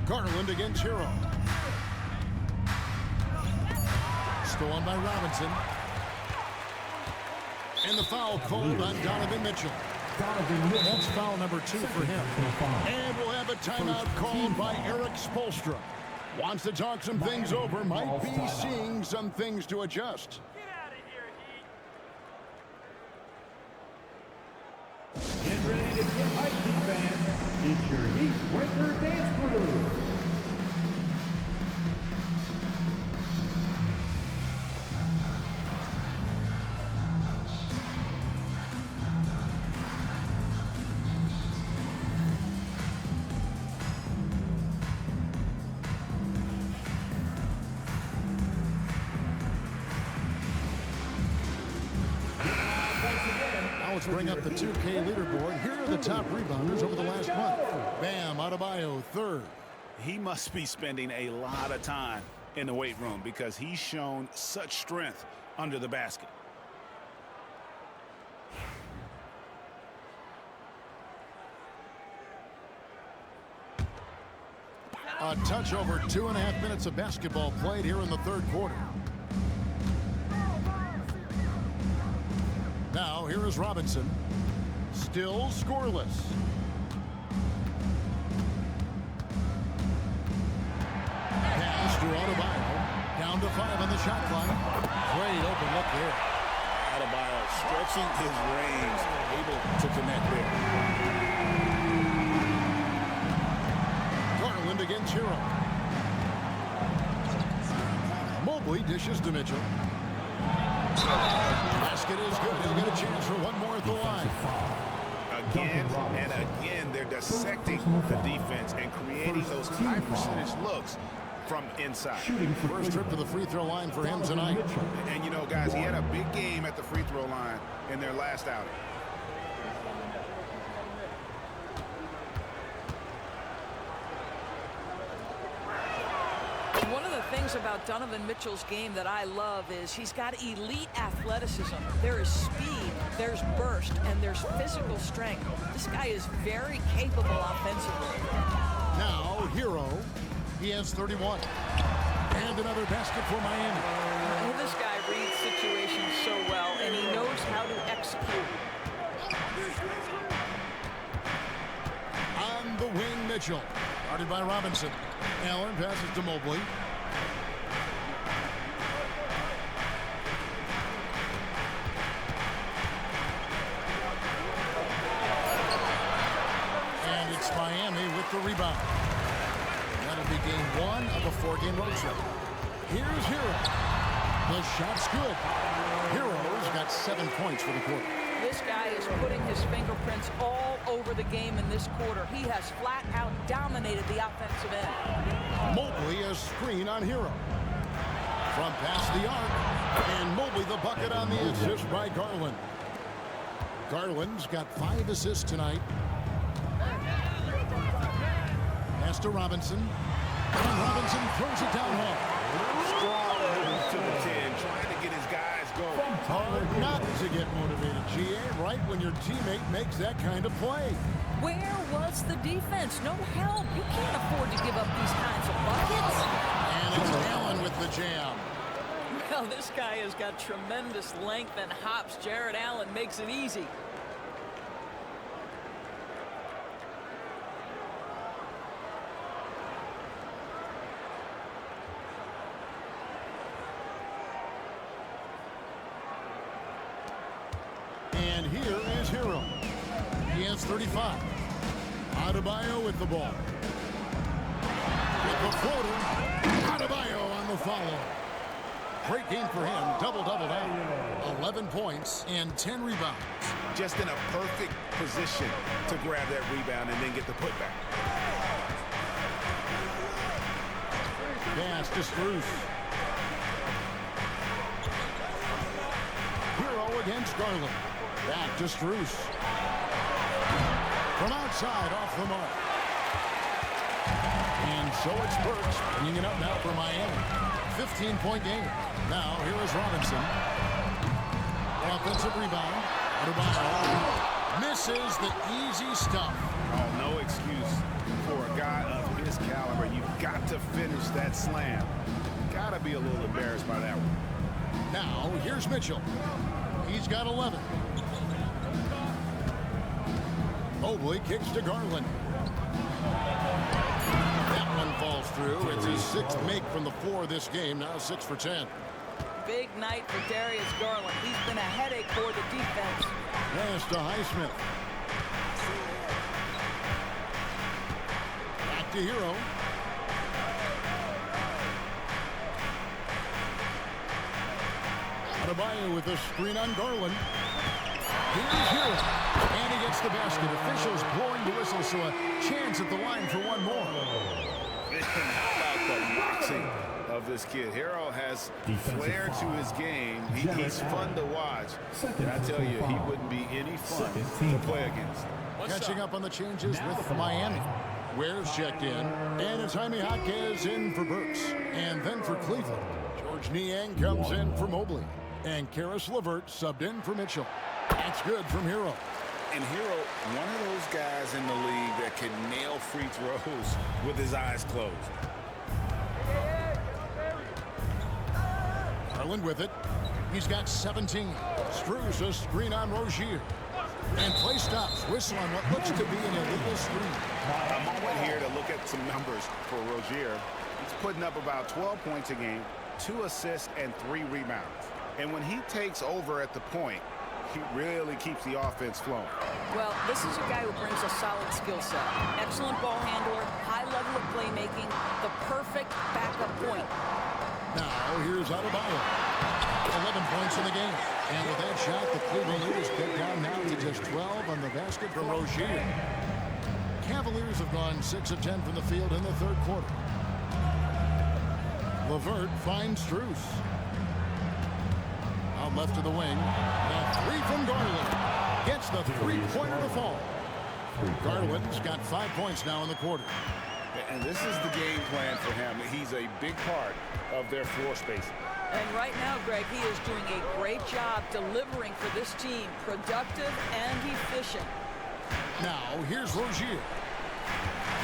Garland against Hero. Stolen by Robinson. And the foul called on Donovan Mitchell. That's foul number 2 for him. And we'll have a timeout called by Eric Spoelstra. Wants to talk some things over. Might be seeing some things to adjust. Get ready to get hyped, fans. It's your Heat Breaker Dance Crew. Let's bring up the 2K leaderboard. Here are the top rebounders over the last month. Bam Adebayo, 3rd. He must be spending a lot of time in the weight room because he's shown such strength under the basket. A touch over 2.5 minutes of basketball played here in the 3rd quarter. Now, here is Robinson. Still scoreless. Pass to Adebayo. Down to 5 on the shot clock. Great open look there. Adebayo stretching his range, able to connect there. Garland against Hero. Mobley dishes to Mitchell. Basket is good. He'll get a chance for one more at the line. Again and again, they're dissecting the defense and creating those high percentage looks from inside. First trip to the free throw line for him tonight. And you know, guys, he had a big game at the free throw line in their last outing. One of the things about Donovan Mitchell's game that I love is he's got elite athleticism. There is speed, there's burst, and there's physical strength. This guy is very capable offensively. Now, Hero. He has 31. And another basket for Miami. Well, this guy reads situations so well, and he knows how to execute. On the wing, Mitchell. Guarded by Robinson. Allen passes to Mobley. And it's Miami with the rebound. That'll be game 1 of a 4-game road trip. Here's Hero. The shot's good. Hero's got 7 points for the quarter. This guy is putting his fingerprints all over the game in this quarter. He has flat out dominated the offensive end. Mobley a screen on Hero. From past the arc. And Mobley the bucket on the assist by Garland. Garland's got 5 assists tonight. Pass to Robinson. And Robinson throws it down home. Strong move to the 10, trying to get his guys going. Hard not to get motivated, GA, right when your teammate makes that kind of play. Where was the defense? No help. You can't afford to give up these kinds of buckets. And it's Allen with the jam. Well, this guy has got tremendous length and hops. Jared Allen makes it easy. And here is Hero. He has 35. Adebayo with the ball. With the floater. Adebayo on the follow. Great game for him. Double-double now. 11 points and 10 rebounds. Just in a perfect position to grab that rebound and then get the putback. Pass to Strus. Hero against Garland. Back to Strus. From outside, off the mark. And so it's Burks bringing it up now for Miami. 15-point game. Now, here is Robinson. Offensive rebound. Adebayo misses the easy stuff. Oh, no excuse for a guy of his caliber. You've got to finish that slam. Got to be a little embarrassed by that one. Now, here's Mitchell. He's got 11. Mobley kicks to Garland. That one falls through. It's his 6th make from the floor this game. Now 6 for 10. Big night for Darius Garland. He's been a headache for the defense. Pass to Highsmith. Back to Hero. Adebayo with a screen on Garland. Here's Hero. And he gets the basket. Officials blowing the whistle, so a chance at the line for one more. How about the boxing of this kid? Hero has flair to his game. He's fun to watch. And I tell you, he wouldn't be any fun to play against. Catching up on the changes with Miami. Ware's checked in. And it's Jaime Jaquez in for Burks. And then for Cleveland, George Niang comes in for Mobley. And Karis LeVert subbed in for Mitchell. That's good from Hero. And Hero, one of those guys in the league that can nail free throws with his eyes closed. Garland with it. He's got 17. Strus a screen on Rozier. And play stops. Whistle on what looks to be an illegal screen. A moment here to look at some numbers for Rozier. He's putting up about 12 points a game, 2 assists, and 3 rebounds. And when he takes over at the point, he really keeps the offense flowing. Well, this is a guy who brings a solid skill set. Excellent ball handler, high level of playmaking, the perfect backup point. Now, here's Adebayo. 11 points in the game. And with that shot, the Cleveland lead is cut down now to just 12 on the basket from Rozier. Cavaliers have gone 6 of 10 from the field in the third quarter. LeVert finds Strus. Out left to the wing. The 3 from Garland. Gets the 3-pointer to fall. Garland's got 5 points now in the quarter. And this is the game plan for him. He's a big part of their floor spacing. And right now, Greg, he is doing a great job delivering for this team. Productive and efficient. Now, here's Rozier.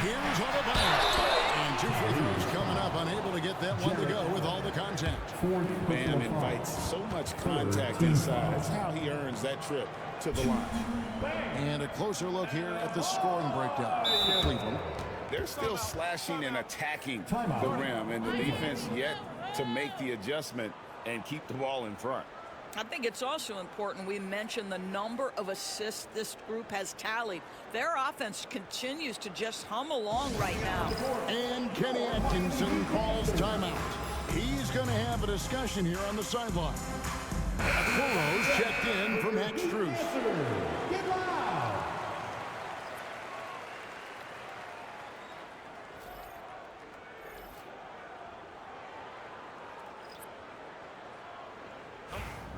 Here's Adebayo. And 2 free throws coming up. Unable to get that one to go with all the contact. Bam invites so much contact inside. That's how he earns that trip to the line. And a closer look here at the scoring breakdown. Cleveland. They're still slashing and attacking the rim, and the defense yet to make the adjustment and keep the ball in front. I think it's also important we mention the number of assists this group has tallied. Their offense continues to just hum along right now. And Kenny Atkinson calls timeout. He's going to have a discussion here on the sideline. Kuro's checked in from Max Strus. Get loud!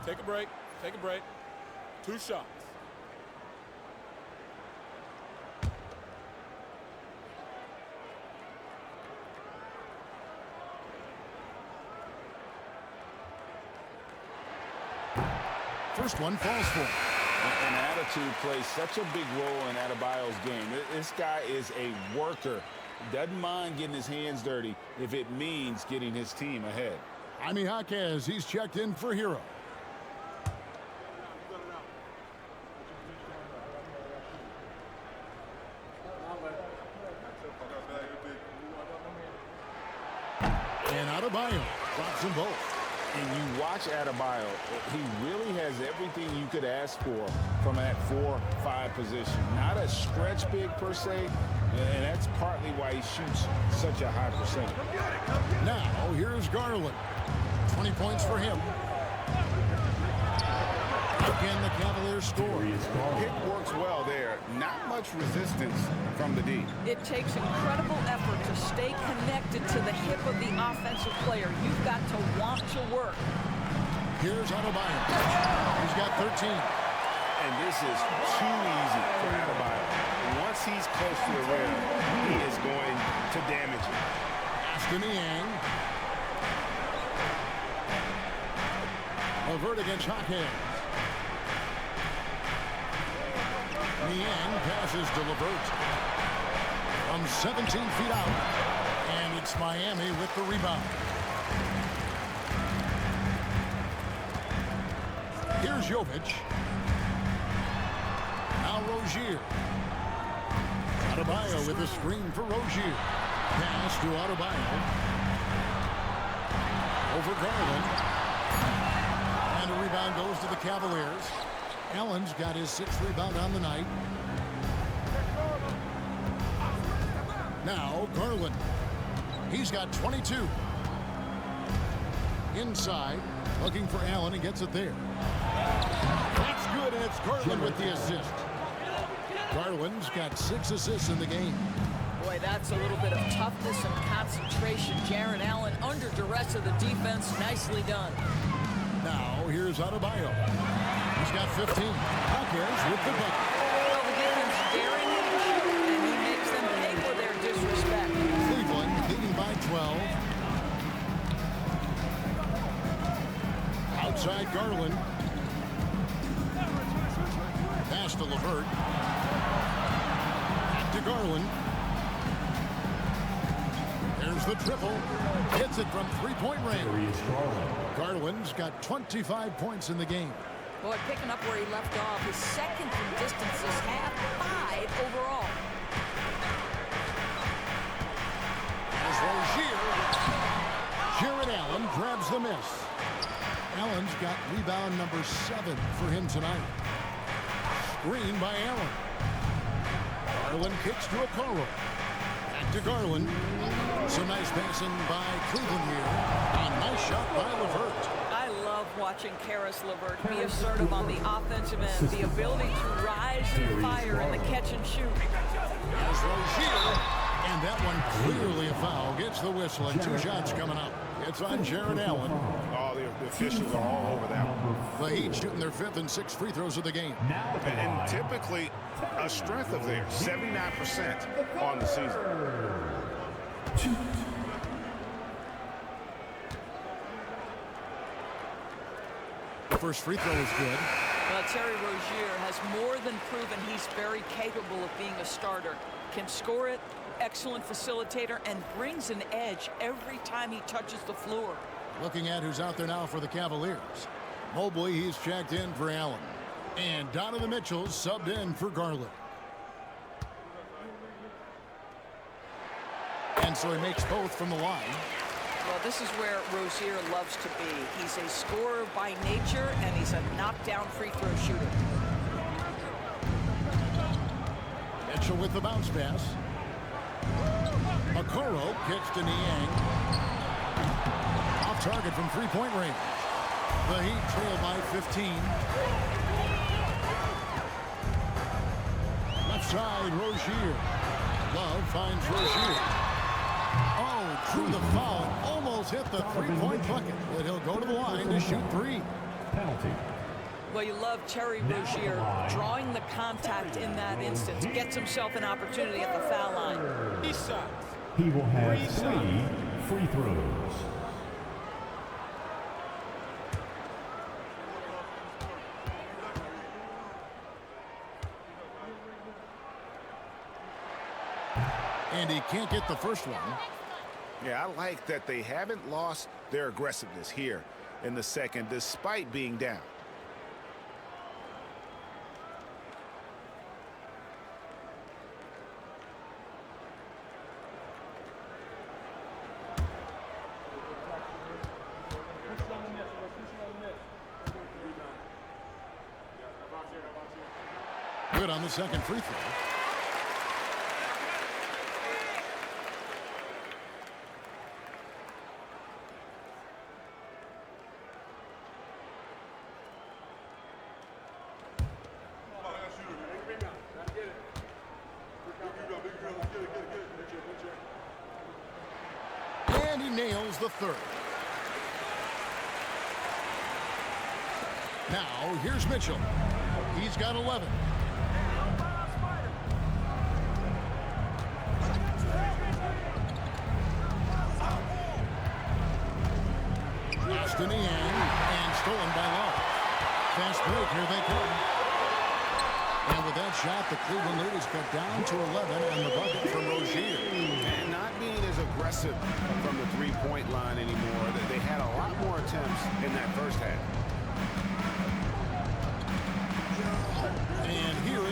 Take a break. Take a break. 2 shots. First one falls for him. And attitude plays such a big role in Adebayo's game. This guy is a worker. Doesn't mind getting his hands dirty if it means getting his team ahead. Jaime Jaquez, he's checked in for Hero. And Adebayo drops them both. And you watch Adebayo, he really has everything you could ask for from that 4-5 position. Not a stretch big per se, and that's partly why he shoots such a high percentage. Now, here's Garland. 20 points for him. Again, the Cavaliers score. Pick works well there. Not much resistance from the D. It takes incredible effort to stay connected to the hip of the offensive player. You've got to want to work. Here's Adebayo. He's got 13. And this is too easy for Adebayo. Once he's close to the rim, he is going to damage it. Aston Niang. LeVert against Jaquez. Niang passes to LeVert from 17 feet out, and it's Miami with the rebound. Here's Jovic. Now Rozier. Adebayo with a screen for Rozier. Pass to Adebayo. Over Garland. And a rebound goes to the Cavaliers. Allen's got his 6th rebound on the night. Now Garland. He's got 22. Inside. Looking for Allen and gets it there. That's good, and it's Garland with the assist. Garland's got 6 assists in the game. Boy, that's a little bit of toughness and concentration. Jarrett Allen under duress of the defense. Nicely done. Now, here's Adebayo. He's got 15. Hawkins with the bucket. Well, the defense daring him to shoot, and he makes them pay for their disrespect. Cleveland leading by 12. Outside Garland. Pass to LeVert. Back to Garland. There's the triple. Hits it from 3-point range. Garland's got 25 points in the game. Boy, picking up where he left off. His second from distance this half, 5 overall. As Rozier. Jarrett Allen grabs the miss. Allen's got rebound number 7 for him tonight. Screen by Allen. Garland kicks to Okoro. Back to Garland. Some nice passing by Cleveland here. A nice shot by LeVert. I love watching Karis LeVert be assertive on the offensive end. The ability to rise and fire in the catch and shoot. As Rozier. And that one clearly a foul. Gets the whistle and 2 shots coming up. It's on Jarrett Allen. Oh, the officials are all over that one. The Heat shooting their 5th and 6th free throws of the game. And typically a strength of theirs, 79% on the season. The first free throw is good. Well, Terry Rozier has more than proven he's very capable of being a starter. Can score it, excellent facilitator, and brings an edge every time he touches the floor. Looking at who's out there now for the Cavaliers. Mobley, he's checked in for Allen. And Donovan Mitchell's subbed in for Garland. And so he makes both from the line. Well, this is where Rozier loves to be. He's a scorer by nature, and he's a knockdown free throw shooter. Mitchell with the bounce pass. Okoro kicks to Niang. Off target from 3-point range. The Heat trail by 15. Left side, Rozier. Love finds Rozier. Oh, drew the foul and almost hit the 3-point bucket. But he'll go to the line to shoot 3. Penalty. Well, you love Terry Rozier drawing the contact in that instance. Gets himself an opportunity at the foul line. He will have 3 free throws. And he can't get the first one. Yeah, I like that they haven't lost their aggressiveness here in the second, despite being down. Good on the second free throw. And he nails the third. Now, here's Mitchell. He's got 11. Pass to Niang, and stolen by Love. Fast break, here they come. And with that shot, the Cleveland lead is cut down to 11, and the bucket from Rozier. And not being as aggressive from the three-point line anymore. They had a lot more attempts in that first half.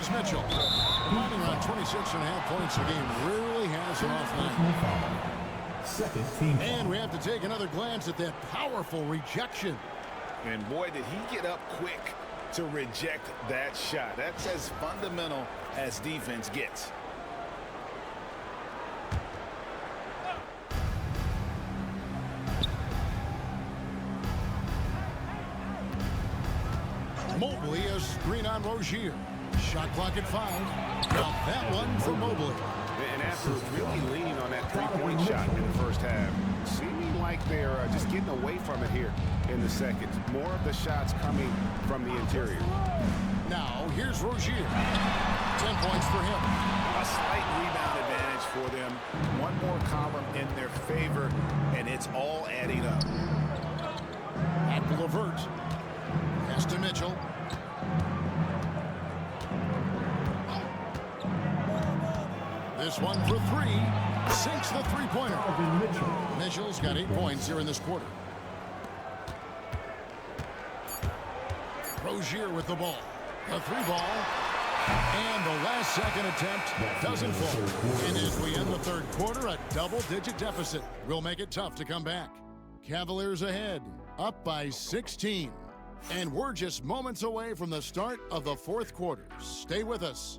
Here's Mitchell. Running on 26.5 points a game. Really has an off night. Second team. And we have to take another glance at that powerful rejection. And boy, did he get up quick to reject that shot. That's as fundamental as defense gets. Mobley is screen on Rozier. Shot clock at 5. Now that one for Mobley. And after really leaning on that three-point shot in the first half, seeming like they're just getting away from it here in the second. More of the shots coming from the interior. Now here's Rozier. 10 points for him. A slight rebound advantage for them. One more column in their favor, and it's all adding up. At LeVert. Pass to Mitchell. This one for 3. Sinks the three-pointer. Mitchell's got 8 points here in this quarter. Rozier with the ball. The 3-ball. And the last second attempt doesn't fall. And as we end the third quarter, a double-digit deficit will make it tough to come back. Cavaliers ahead, up by 16. And we're just moments away from the start of the fourth quarter. Stay with us.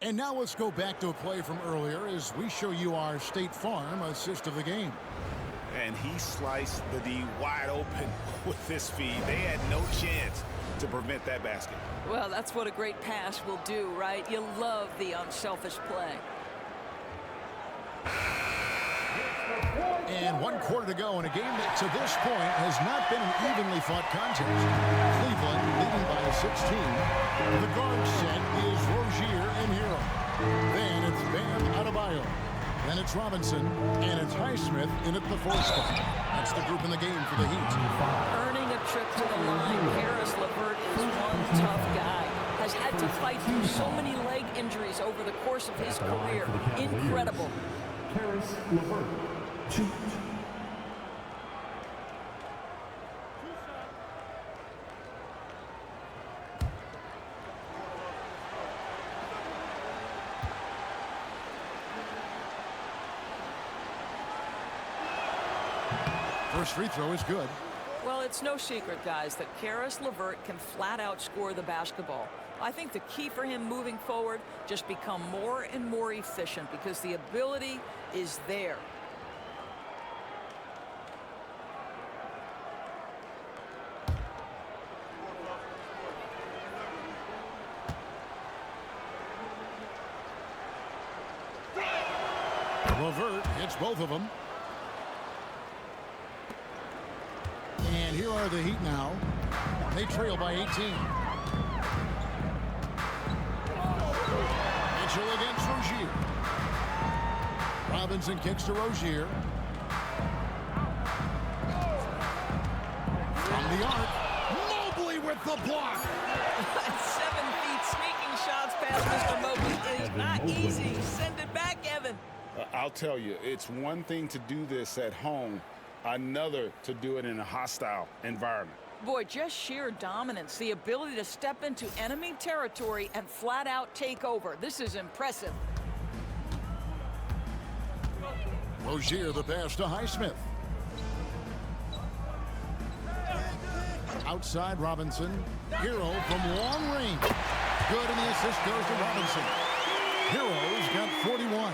And now let's go back to a play from earlier as we show you our State Farm assist of the game. And he sliced the D wide open with this feed. They had no chance to prevent that basket. Well, that's what a great pass will do, right? You love the unselfish play. And 1 quarter to go in a game that to this point has not been an evenly fought contest. Cleveland leading by 16. The guard set is Rozier and Hero. Then it's Bam Adebayo. Then it's Robinson. And it's Highsmith in at the 4th spot. That's the group in the game for the Heat. Earning a trip to the line, Caris LeVert is one tough guy. Has had to fight through so many leg injuries over the course of his career. Incredible. Caris LeVert. 2. First free throw is good. Well, it's no secret, guys, that Caris LeVert can flat out score the basketball. I think the key for him moving forward, just become more and more efficient because the ability is there. LeVert hits both of them. And here are the Heat now. They trail by 18. Mitchell against Rozier. Robinson kicks to Rozier. From the arc, Mobley with the block. 7 feet sneaking shots past Mr. Mobley is not easy. Send it back, Evan. I'll tell you, it's one thing to do this at home, another to do it in a hostile environment. Boy, just sheer dominance, the ability to step into enemy territory and flat out take over. This is impressive. Rozier the pass to Highsmith. Outside Robinson. Hero from long range. Good, and the assist goes to Robinson. Hero's got 41.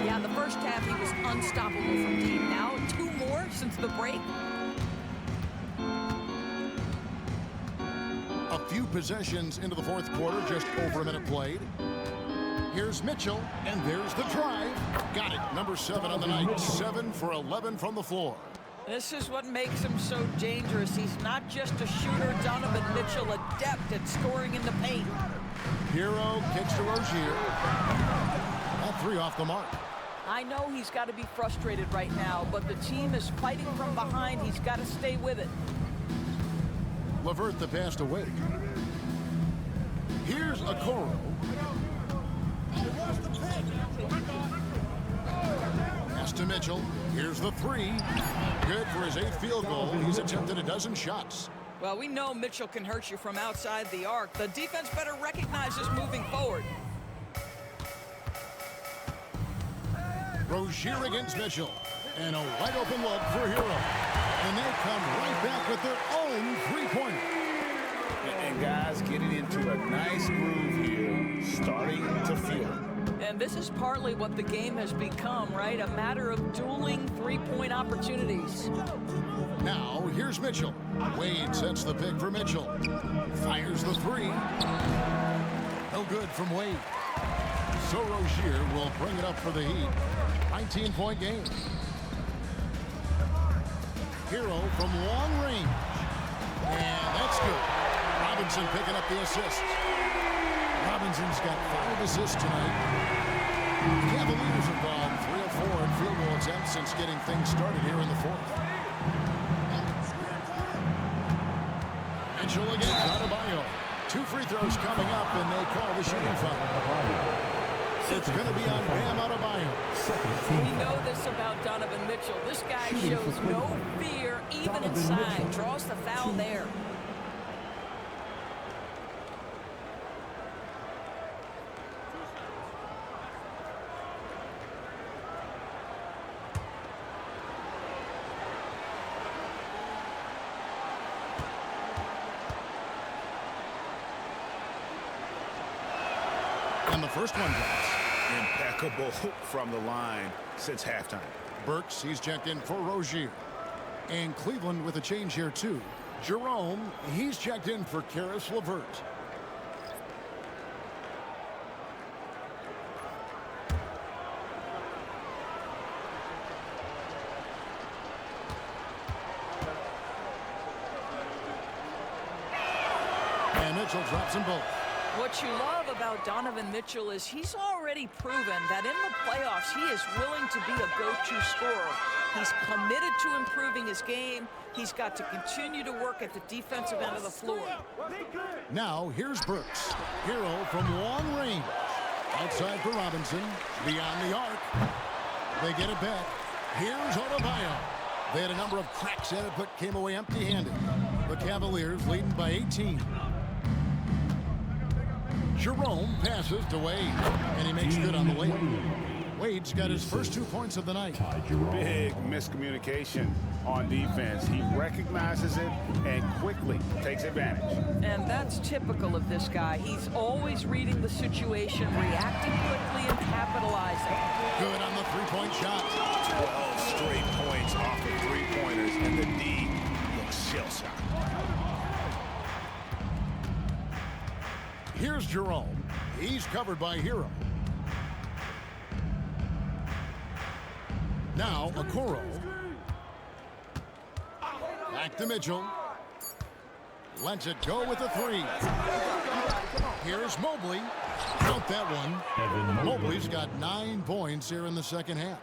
Yeah, in the first half he was unstoppable from deep. Now 2 more since the break. A few possessions into the fourth quarter, just over a minute played. Here's Mitchell, and there's the drive. Got it, number 7 on the night. 7 for 11 from the floor. This is what makes him so dangerous. He's not just a shooter. Donovan Mitchell, adept at scoring in the paint. Hero kicks to Rozier. That 3 off the mark. I know he's got to be frustrated right now, but the team is fighting from behind. He's got to stay with it. LeVert the pass to Wade. Here's Okoro. to Mitchell. Here's the three. Good for his 8th field goal. He's attempted a dozen shots. Well, we know Mitchell can hurt you from outside the arc. The defense better recognize this moving forward. Rozier against Mitchell. And a wide open look for Hero. And they come right back with their own three-pointer. And guys getting into a nice groove here, starting to feel it. And this is partly what the game has become, right? A matter of dueling three-point opportunities. Now, here's Mitchell. Wade sets the pick for Mitchell. Fires the three. No good from Wade. So Rozier will bring it up for the Heat. 19-point game. Hero from long range. And that's good. Robinson picking up the assist. Robinson's got 5 assists tonight. The Cavaliers have gone 3 of 4 in field goal attempts since getting things started here in the 4th. Mitchell against Adebayo. 2 free throws coming up, and they call the shooting foul. It's going to be on Bam Adebayo. We know this about Donovan Mitchell. This guy shows no fear, even inside. Draws the foul there. And the first one drops. Impeccable from the line since halftime. Burks, he's checked in for Rozier. And Cleveland with a change here, too. Jerome, he's checked in for Karis LeVert. And Mitchell drops them both. What you love about Donovan Mitchell is he's already proven that in the playoffs he is willing to be a go-to scorer. He's committed to improving his game. He's got to continue to work at the defensive end of the floor. Now here's Burks. Hero from long range. Outside for Robinson. Beyond the arc. They get it back. Here's Adebayo. They had a number of cracks at it, but came away empty-handed. The Cavaliers leading by 18. Jerome passes to Wade, and he makes good on the Wade. Wade's got his first 2 points of the night. Big miscommunication on defense. He recognizes it and quickly takes advantage. And that's typical of this guy. He's always reading the situation, reacting quickly, and capitalizing. Good on the three-point shot. 12 straight points off of three-pointers, and the D looks shell-shocked. Here's Jerome. He's covered by Hero. Now Okoro. Back to Mitchell. Lets it go with the three. Here's Mobley. Count that one. Mobley's got 9 points here in the second half.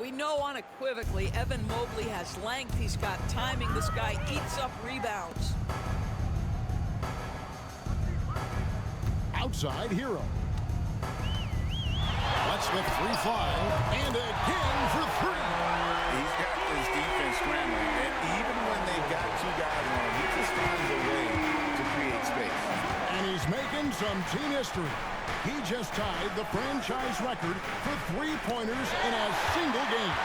We know unequivocally Evan Mobley has length. He's got timing. This guy eats up rebounds. Outside Hero. Lets the three fly. And again for three. He's got his defense scrambling, and even when they've got 2 guys on him, he just finds a way to create space. And he's making some team history. He just tied the franchise record for three-pointers in a single game.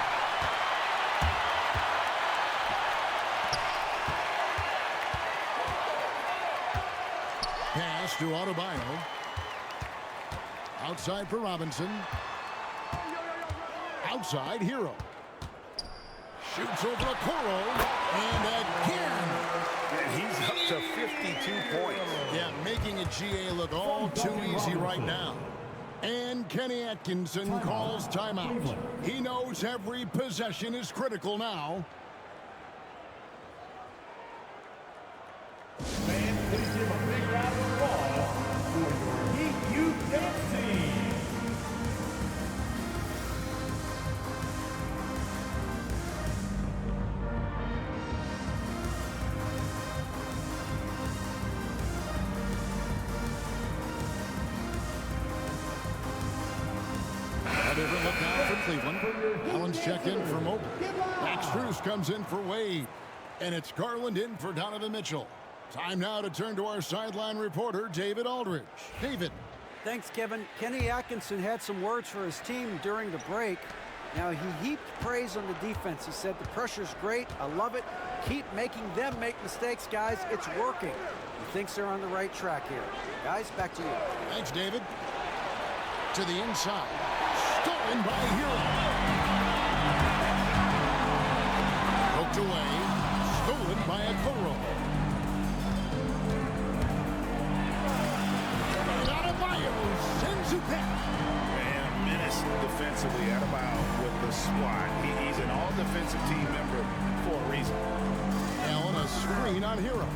Pass to Adebayo. Outside for Robinson. Outside Hero. Shoots over Okoro. And again. And he's up to 52 points. Yeah, making a GA look all too easy right now. And Kenny Atkinson calls timeout. He knows every possession is critical now. Fans, please give a big round of applause for your Heat Youth Dance Team. different look now for Cleveland. Allen's checked in for Mobley. Max Strus comes in for Wade. And it's Garland in for Donovan Mitchell. Time now to turn to our sideline reporter, David Aldridge. David. Thanks, Kevin. Kenny Atkinson had some words for his team during the break. Now, he heaped praise on the defense. He said, the pressure's great. I love it. Keep making them make mistakes, guys. It's working. He thinks they're on the right track here. Guys, back to you. Thanks, David. To the inside. Stolen by Hero. Poked away. Stolen by Okoro. And Adebayo sends it back. Man, a menace defensively. Adebayo with the squad. He's an all-defensive team member for a reason. Allen a screen on Hero.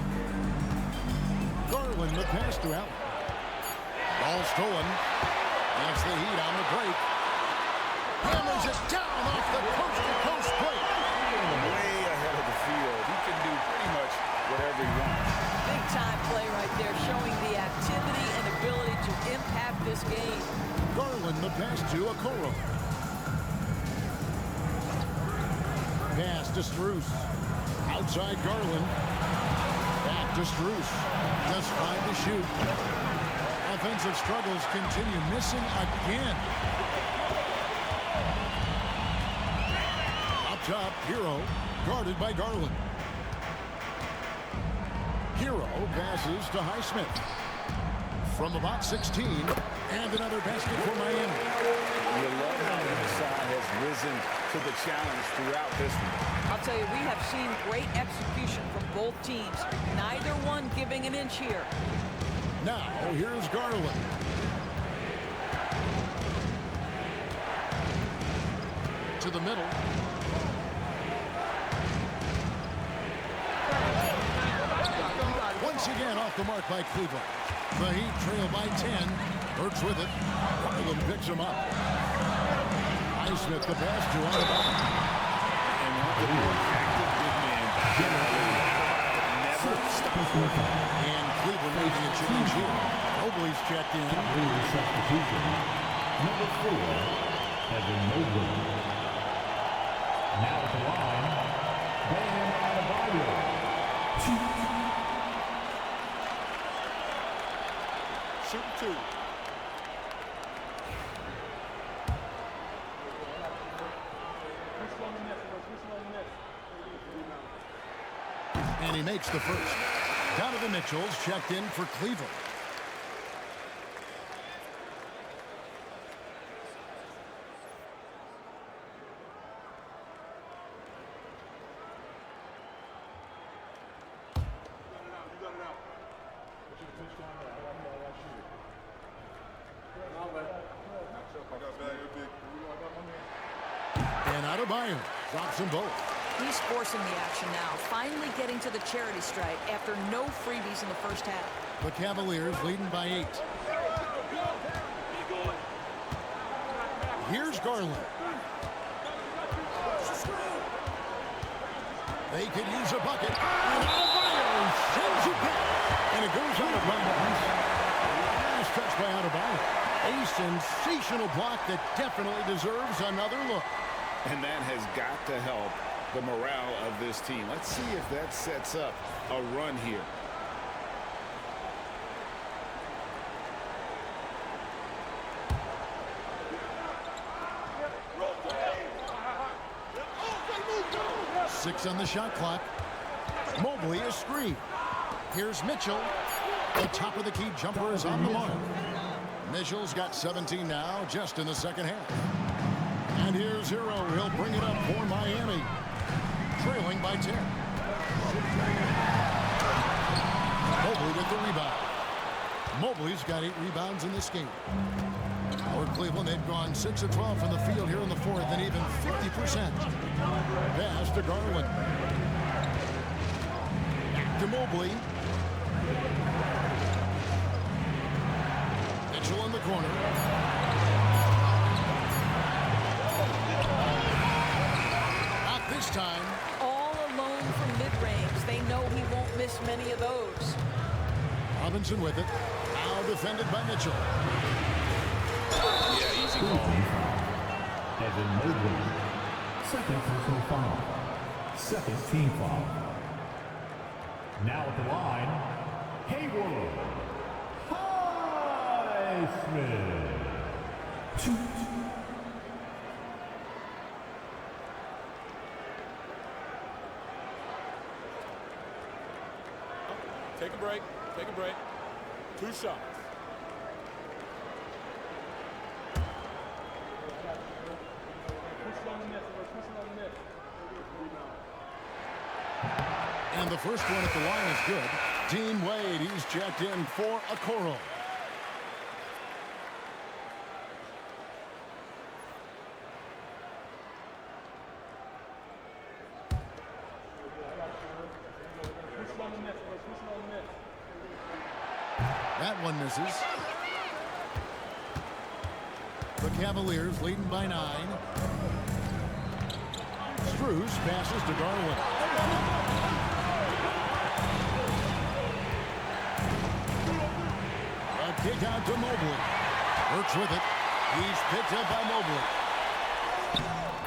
Garland the pass to Allen. Ball stolen. That's the Heat on the break. Hammers it down off the coast-to-coast plate. Way ahead of the field. He can do pretty much whatever he wants. Big time play right there, showing the activity and ability to impact this game. Garland the pass to Okoro. Pass to Strus. Outside Garland. Back to Strus. Just 5 to shoot. Offensive struggles continue. Missing again. Up top, Hero. Guarded by Garland. Hero passes to Highsmith. From about 16. And another basket for Miami. You love how the side has risen to the challenge throughout this one. I'll tell you, we have seen great execution from both teams. Neither one giving an inch here. Now, here's Garland. To the middle. Once again off the mark by Cleveland. The Heat trail by 10. Hurts with it. Garland picks him up. Highsmith the pass to Adebayo. And one of the more active big men. Never stops working. And Cleveland making a change here. Mobley's checked in. Substitution. Number 4, Evan Mobley. Now at the line, Bam Adebayo. Shoot 2. And he makes the first. Donovan Mitchell's checked in for Cleveland. And Adebayo drops them both. He's forcing the action now, finally getting to the charity stripe after no freebies in the first half. The Cavaliers leading by 8. Here's Garland. They could use a bucket. And Adebayo sends it back. And it goes out of bounds. Nice touch by Adebayo. A sensational block that definitely deserves another look. And that has got to help the morale of this team. Let's see if that sets up a run here. Six on the shot clock. Mobley a screen. Here's Mitchell. The top of the key jumper is on the mark. Mitchell's got 17 now, just in the second half. And here's Hero. He'll bring it up for Miami. Trailing by 10. Mobley with the rebound. Mobley's got 8 rebounds in this game. For Cleveland, they've gone 6 of 12 from the field here in the fourth, and even 50%. Pass to Garland. Back to Mobley. Mitchell in the corner. Not this time. All alone from mid-range. They know he won't miss many of those. Robinson with it. Now defended by Mitchell. Yeah, easy call. Evan Mobley. Second personal foul. Second team foul. Now at the line, Hayward Highsmith. Take a break. Take a break. 2 shots. And the first one at the line is good. Dean Wade, he's checked in for Okoro. That one misses. The Cavaliers leading by 9. Strus passes to Garland. A kick out to Mobley. Burks with it. He's picked up by Mobley.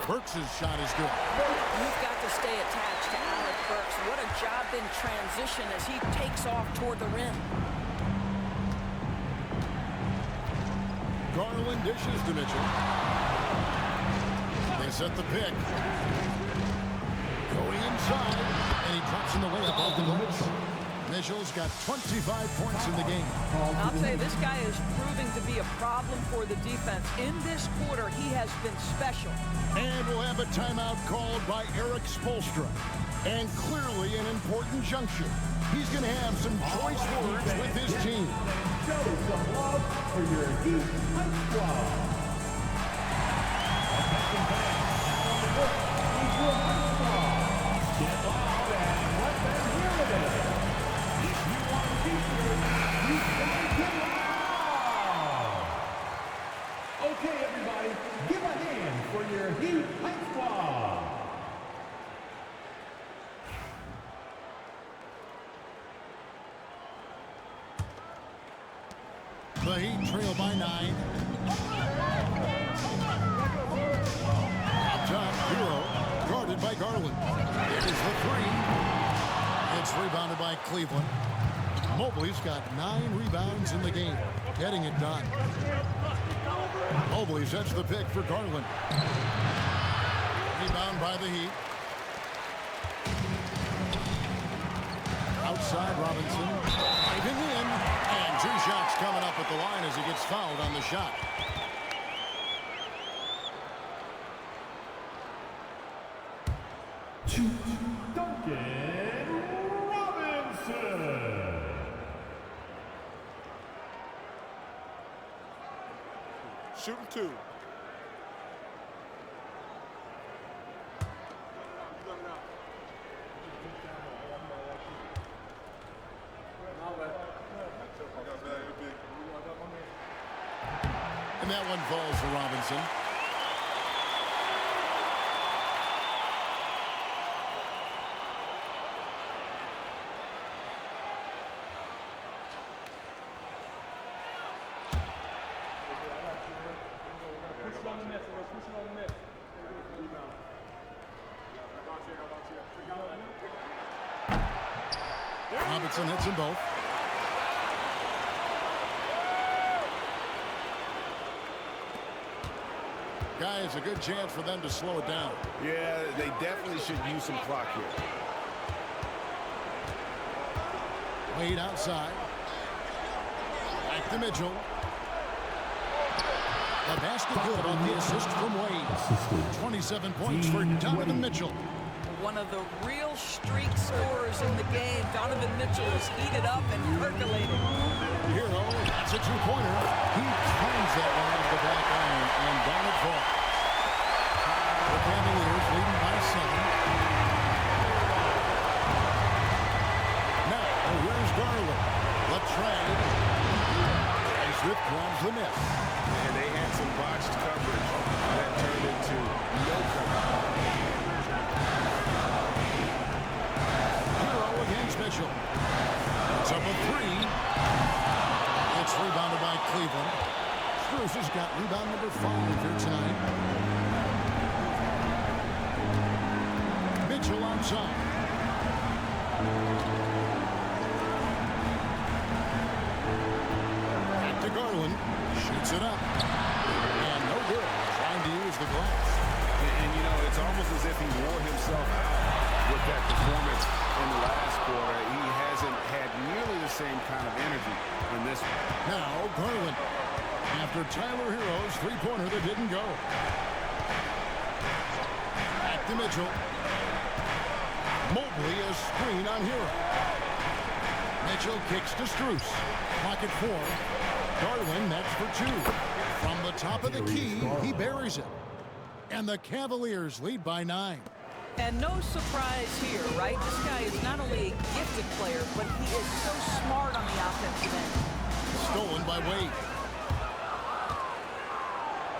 Burks' shot is good. You've got to stay attached to Alec Burks. What a job in transition as he takes off toward the rim. Garland dishes to Mitchell. They set the pick. Going inside, and he drops in the way above the Mitchell. Mitchell's got 25 points in the game. I'll say this guy is proving to be a problem for the defense. In this quarter, he has been special. And we'll have a timeout called by Eric Spoelstra. And clearly an important juncture. He's going to have some choice words with his team. Show some love for your Heat High Squad. Attention fans, on the book is your High Squad. Get loud and let them hear it. If you want to keep your you can get loud. Okay, everybody, give a hand for your Heat High Squad. The Heat trail by 9. Up top, Hero, guarded by Garland. It is the 3. It's rebounded by Cleveland. Mobley's got 9 rebounds in the game, getting it done. Mobley sets the pick for Garland. Rebound by the Heat. Outside Robinson, diving in, and 2 shots coming up at the line as he gets fouled on the shot. Duncan Robinson. Shooting 2. And that one falls for Robinson. Robinson hits them both. Guys, a good chance for them to slow it down. Yeah, they definitely should use some clock here. Wade outside. Back to Mitchell. The basket good on the assist from Wade. 27 points for Donovan Mitchell. One of the real streak scorers in the game. Donovan Mitchell is heated up and percolating. Hero, that's a 2-pointer. He turns that one out of the back iron and down it falls. The Cavaliers leading by 7. Now, here's Garland. The trade. Smith grabs the miss. And they had some botched coverage that turned into no coverage. Hero against Mitchell. It's up a 3. It's rebounded by Cleveland. Strus has got rebound number 5 here tonight. inside. Back to Garland. Shoots it up. And no good. Trying to use the glass. And you know, it's almost as if he wore himself out with that performance in the last quarter. He hasn't had nearly the same kind of energy in this one. Now Garland. After Tyler Hero's three-pointer that didn't go. Back to Mitchell. Mobley a screen on Hero. Mitchell kicks to Strus. Pocket 4. Garland, that's for 2. From the top of the key, he buries it. And the Cavaliers lead by 9. And no surprise here, right? This guy is not only a gifted player, but he is so smart on the offensive end. Stolen by Wade.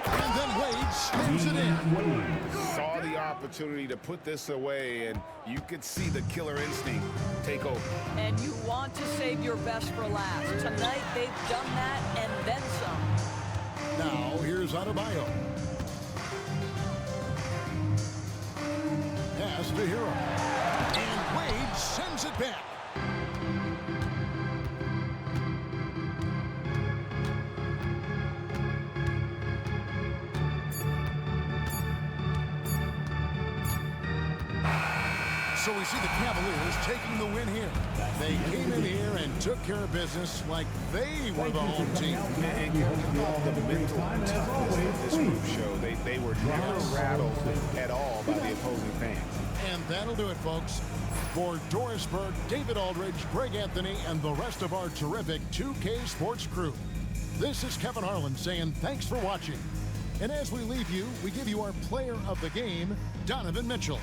And then Wade slams it in. Saw the opportunity to put this away, and you could see the killer instinct take over. And you want to save your best for last. Tonight, they've done that and then some. Now, here's Adebayo. Pass to Hero. And Wade sends it back. So we see the Cavaliers taking the win here. They came in here and took care of business like they were the home team. And you thought the mental toughness that this group showed. They were never rattled at all by the opposing fans. And that'll do it, folks. For Doris Burke, David Aldridge, Greg Anthony, and the rest of our terrific 2K Sports crew, this is Kevin Harlan saying thanks for watching. And as we leave you, we give you our player of the game, Donovan Mitchell.